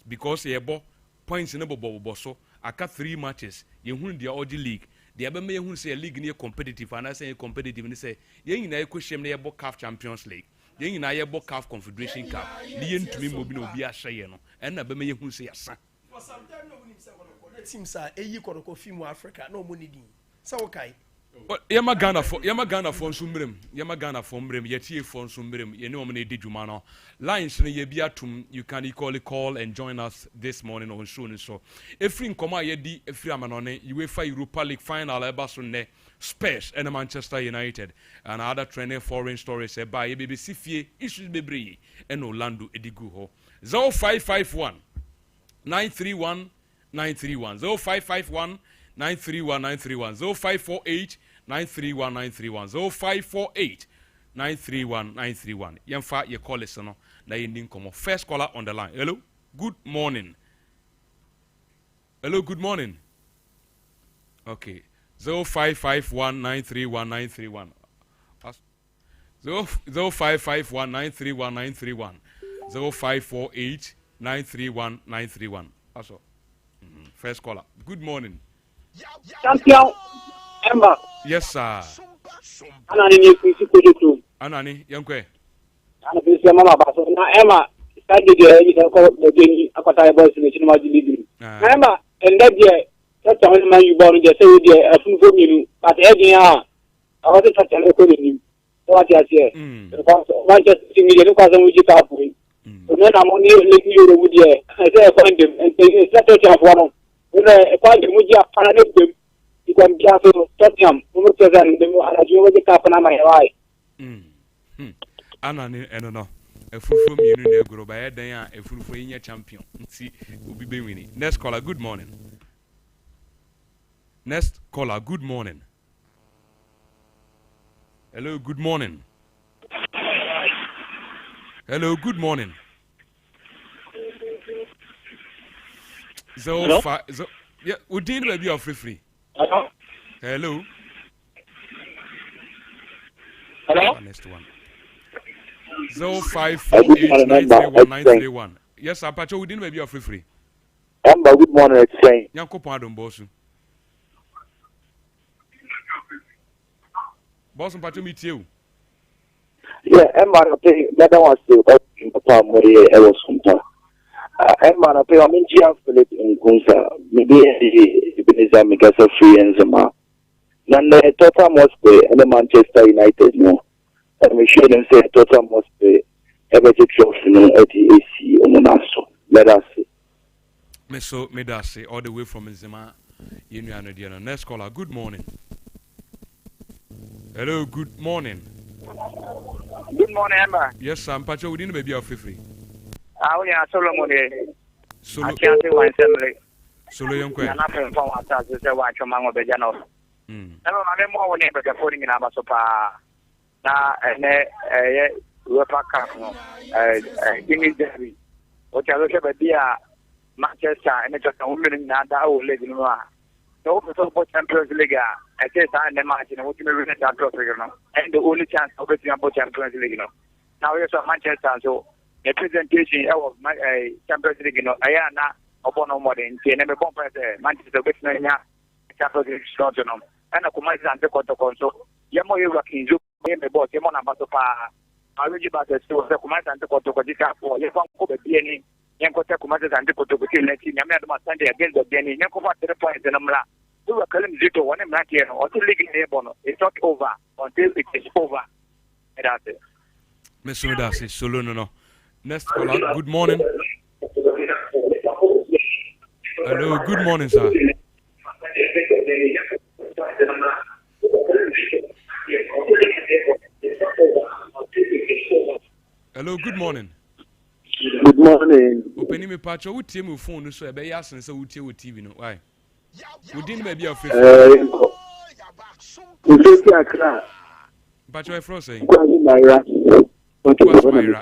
because ye bo points in bo so aka 3 matches ye hu the old league the ebe me hu say league ni competitive and I say competitive ni say ye nyina ekwhiem na ye bo CAF Champions League ye nyina ye bo CAF Confederation Cup ni ye ntumi mo bi na obi ahye ye no and na be me ye hu say yasa for some time no woni say teams are eyi kodoko film Africa no mo need say okay. Yama Ghana for nsumbrem Yama Ghana for mbrem yetie for nsumbrem ye ne omne di dwuma no lines ne ye biatum you can equally call and join us this morning on show so efri nkoma ye di efri amanone UEFA Europa League final eba so ne Spurs and Manchester United and other trending foreign stories by ye BBC fie issues bebre and Orlando edigu ho 0551 931 931 0551 931 931 0548 931 931 0548 931 931 Yemfa ye call us no na yendin komo first caller on the line. Hello, good morning. Hello, good morning. Okay, 0551 931 931 0551 931 931 0548 931 931 also first caller. Good morning. Champion Ember. Yes, sir. Anani ni kuisi kujutu. Anani, yankwe. Ana kuisi mama baso. Na Emma, study the you know the game akota boys in the cinema league. Na Emma, and that year, that's how man you born just say the afun for me. But again, I was such an economy. So what you say? Manchester City, you know, because we just have to. So then I'm only making you the wood here. I say I find them and it's not a chance one. When I find them, we just find them. You can just Tottenham. We must say that the you the cap na my right. Anani, no. A full from you in the group by a full for in your champion. See, we'll be winning. Next caller, good morning. Next caller, good morning. Hello, good morning. Hello, good morning. Yeah, we didn't maybe are free. Hello. Hello. Hello. Next one. 0548931931. Yes, Apache, we didn't maybe are free. Ember, good morning. It's saying. Yanko Padon Bosu. Boss and Pacho meet you. Yeah, Ember, I pay better ones to in Papa Mori, I was Sompa. Ember, I pay. I'm in Gia Philip in Kunsa. Maybe Ebenezer Mikasa free and Zama. Then the total must pay, and the Manchester United no. And we should them say total must pay. Ever take trophy no at the AC on the naso. Let us see. Meso Medase all the way from Zama. You know, next caller. Good morning. Hello, good morning. Good morning, Ember. Yes, I'm Pacho. We didn't maybe are free. We are Solomon. Solo. I can't say one assembly. Solo Yankwe. And I'm from outside to say watch among the Jano. I'm more when they're putting in Abasopa. Now, and UEFA Cup, give me Derby. What I look at the Manchester and it's just a woman in that old lady. No, for Champions League. I say sign the match, and what you may win that trophy, and the only chance of getting about Champions League, Now we have Manchester, so the presentation of my Champions League, I am not upon no more than never bomb Manchester Champions League slot, and a command and the protocol. So, Yamo, you working, you name the boss, Yamon Abasopa. I really about the command and the protocol, for you can't go to any Yankota commanders and the protocol, Yamma Sunday against the Benny, Yankova to the point, and Amla. We were calling Zito one and not here, or to league in Airborne. It's not over until it is over. That's it. Mr. Medasi, Solo no. Next caller, good morning. Hello, good morning, sir. Hello, good morning. Good morning. Open me patch or would team phone so be ask and so would you TV no why? We didn't maybe a free. But you're frozen. Myra,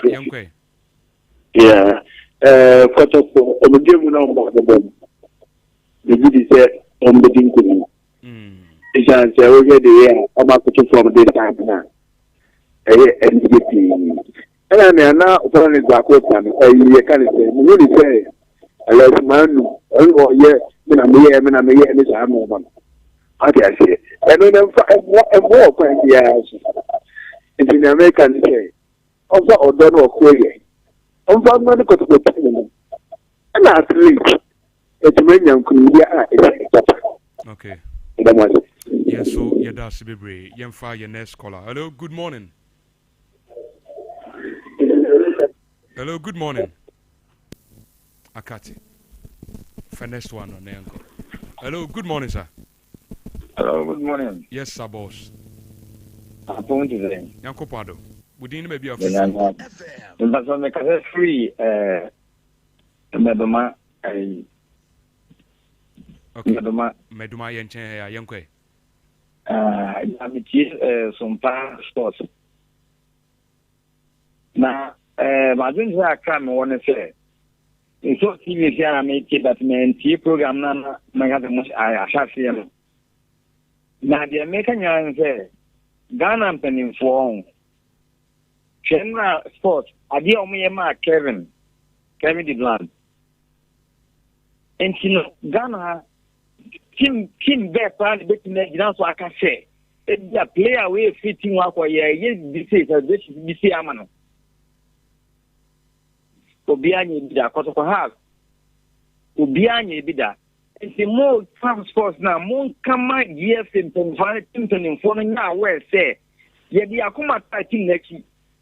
young quay. Yeah, Koto, on the game no the bomb. The good is on the dinkum. It's a already about to form this time now. And I mean, now, upon it back with them, you can say, really say, I let man, oh, yeah, when I'm here, and it's a moment. Okay, I say, and then more point the house. It's in American say, also, or don't know, query. I'm from medical to the and at least it's many young okay. Yes, so yeah, that's Bibre. Young fire, your next caller. Hello, good morning. Hello, good morning. Akati. Finest one on the uncle. Hello, good morning, sir. Hello, good morning. Yes, sir, boss. I'm going to say. Yanko Pado. We didn't maybe have but on the free, Medoma, okay. Medoma Yenche, Yankwe. I'm Sompa sports. Now, my dreams are come, I want to say. In so TV, I make it that man, T program, Nana, my other much I have seen. Now, the American young say, Ghana and Penny for General Sports, I deal me Kevin the Bland. And you know, Ghana, Kim Beck, that's what I can say. It's a player away fitting up or yes, this is Amano. Obianye bida because of have Obianye bida. It's a more farm sports now. More come my years in Pennsylvania for now. Where say, yeah, the Akuma team next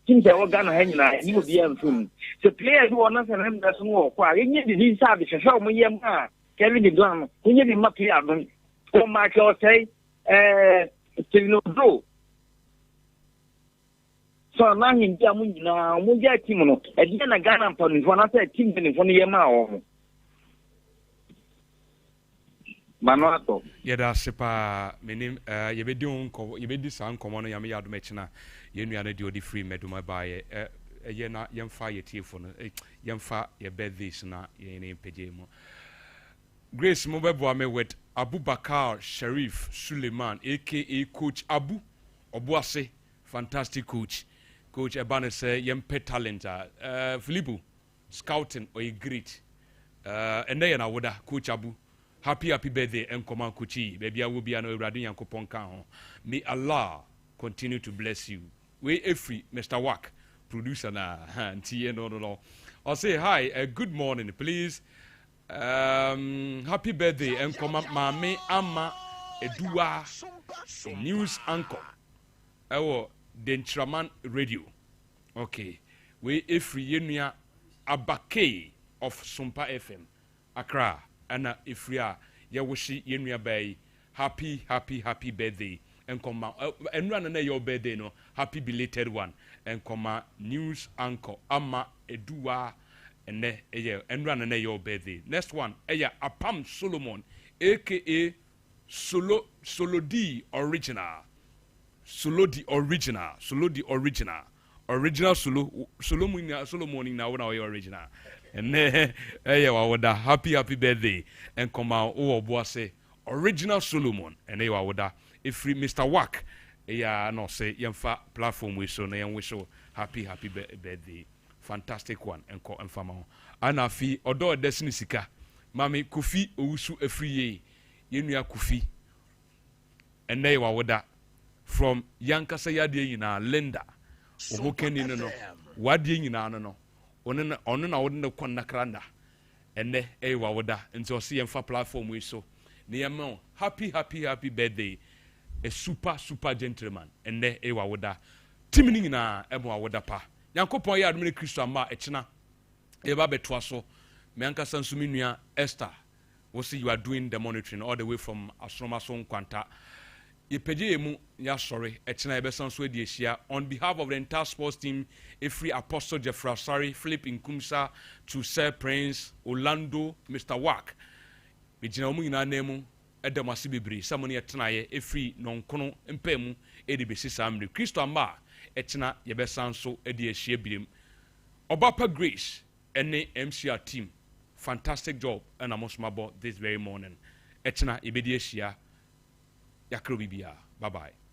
team they all gonna hang now. You will be soon. So players who are not and that's more. Why you need the service? Show me yama. Kevin the Glam. You need the map here. So Michael say, do. So now in Jamuna, Muja Timono, again a Ghana for one team in front of Yama. Manoato. Yeah, that's a meaning, you be doing, you be this uncommon Yamia Mechina, you know, do the free meduma by a year, young fire tea for young fire, your bed this na in Pejamo. Grace Mobile with Abu Bakar Sharif Suleiman, aka Coach Abu Obuase, fantastic coach. Coach Ebane say yempe talent Philippe scouting or a great and then I would Coach Abu happy birthday and command Kuchi baby I will be an Radin Yankopon Kaho. May Allah continue to bless you. We free Mr. Wack producer na no. I'll say hi, good morning please. Happy birthday and command Mame Ama Edua news anchor. Dentraman Radio. Okay. We Ifri Yenuya Abake of Sompa FM. Accra. Anna Ifria. Yawishi Yenuya Bay. Happy birthday. And come and run your birthday no. Happy belated one. And come news anchor. Ama Edua. And ne and run your birthday. Next one. Apam Solomon. AKA Solo D Original. Solo the original Solomon now when I original and happy birthday and come out boss original Solomon and they were if free Mr. Wack no say yamfa platform we so na we show happy birthday fantastic one and call and fama ana fi odo destiny sika mami kofi owusu afriye yenua kofi and they were from Yankasa Yadi yina Linda Obokeni no Wadi yina no ono na wodna kwanna kranda ene ewa woda nti osi yemfa platform we so ne happy birthday a super gentleman ene ewa woda timini nyina emo woda pa Yankopon ya admire Kristo ama echina eba betwa so me Yankasa nsumi nua Esther we see you are doing the monitoring all the way from Asroma so Nkwanta yɛpɛgye mu ya sorry ɛkyena yɛbɛsan so adi ahyia on behalf of the entire sports team Efri Apostle Jeffrey Asari, Philip Nkumsa, to Sir Prince, Orlando, Mr. Wack. Bijina omu ina nemu edem ase bebre samoni etena ye efri nonkono mpemu edi besi samre Kristo amba etena yebesan so edi ehie birem Obapa Grace ene MCR team fantastic job and amosmabo this very morning etena ibedi ehia yakro bibia bye bye.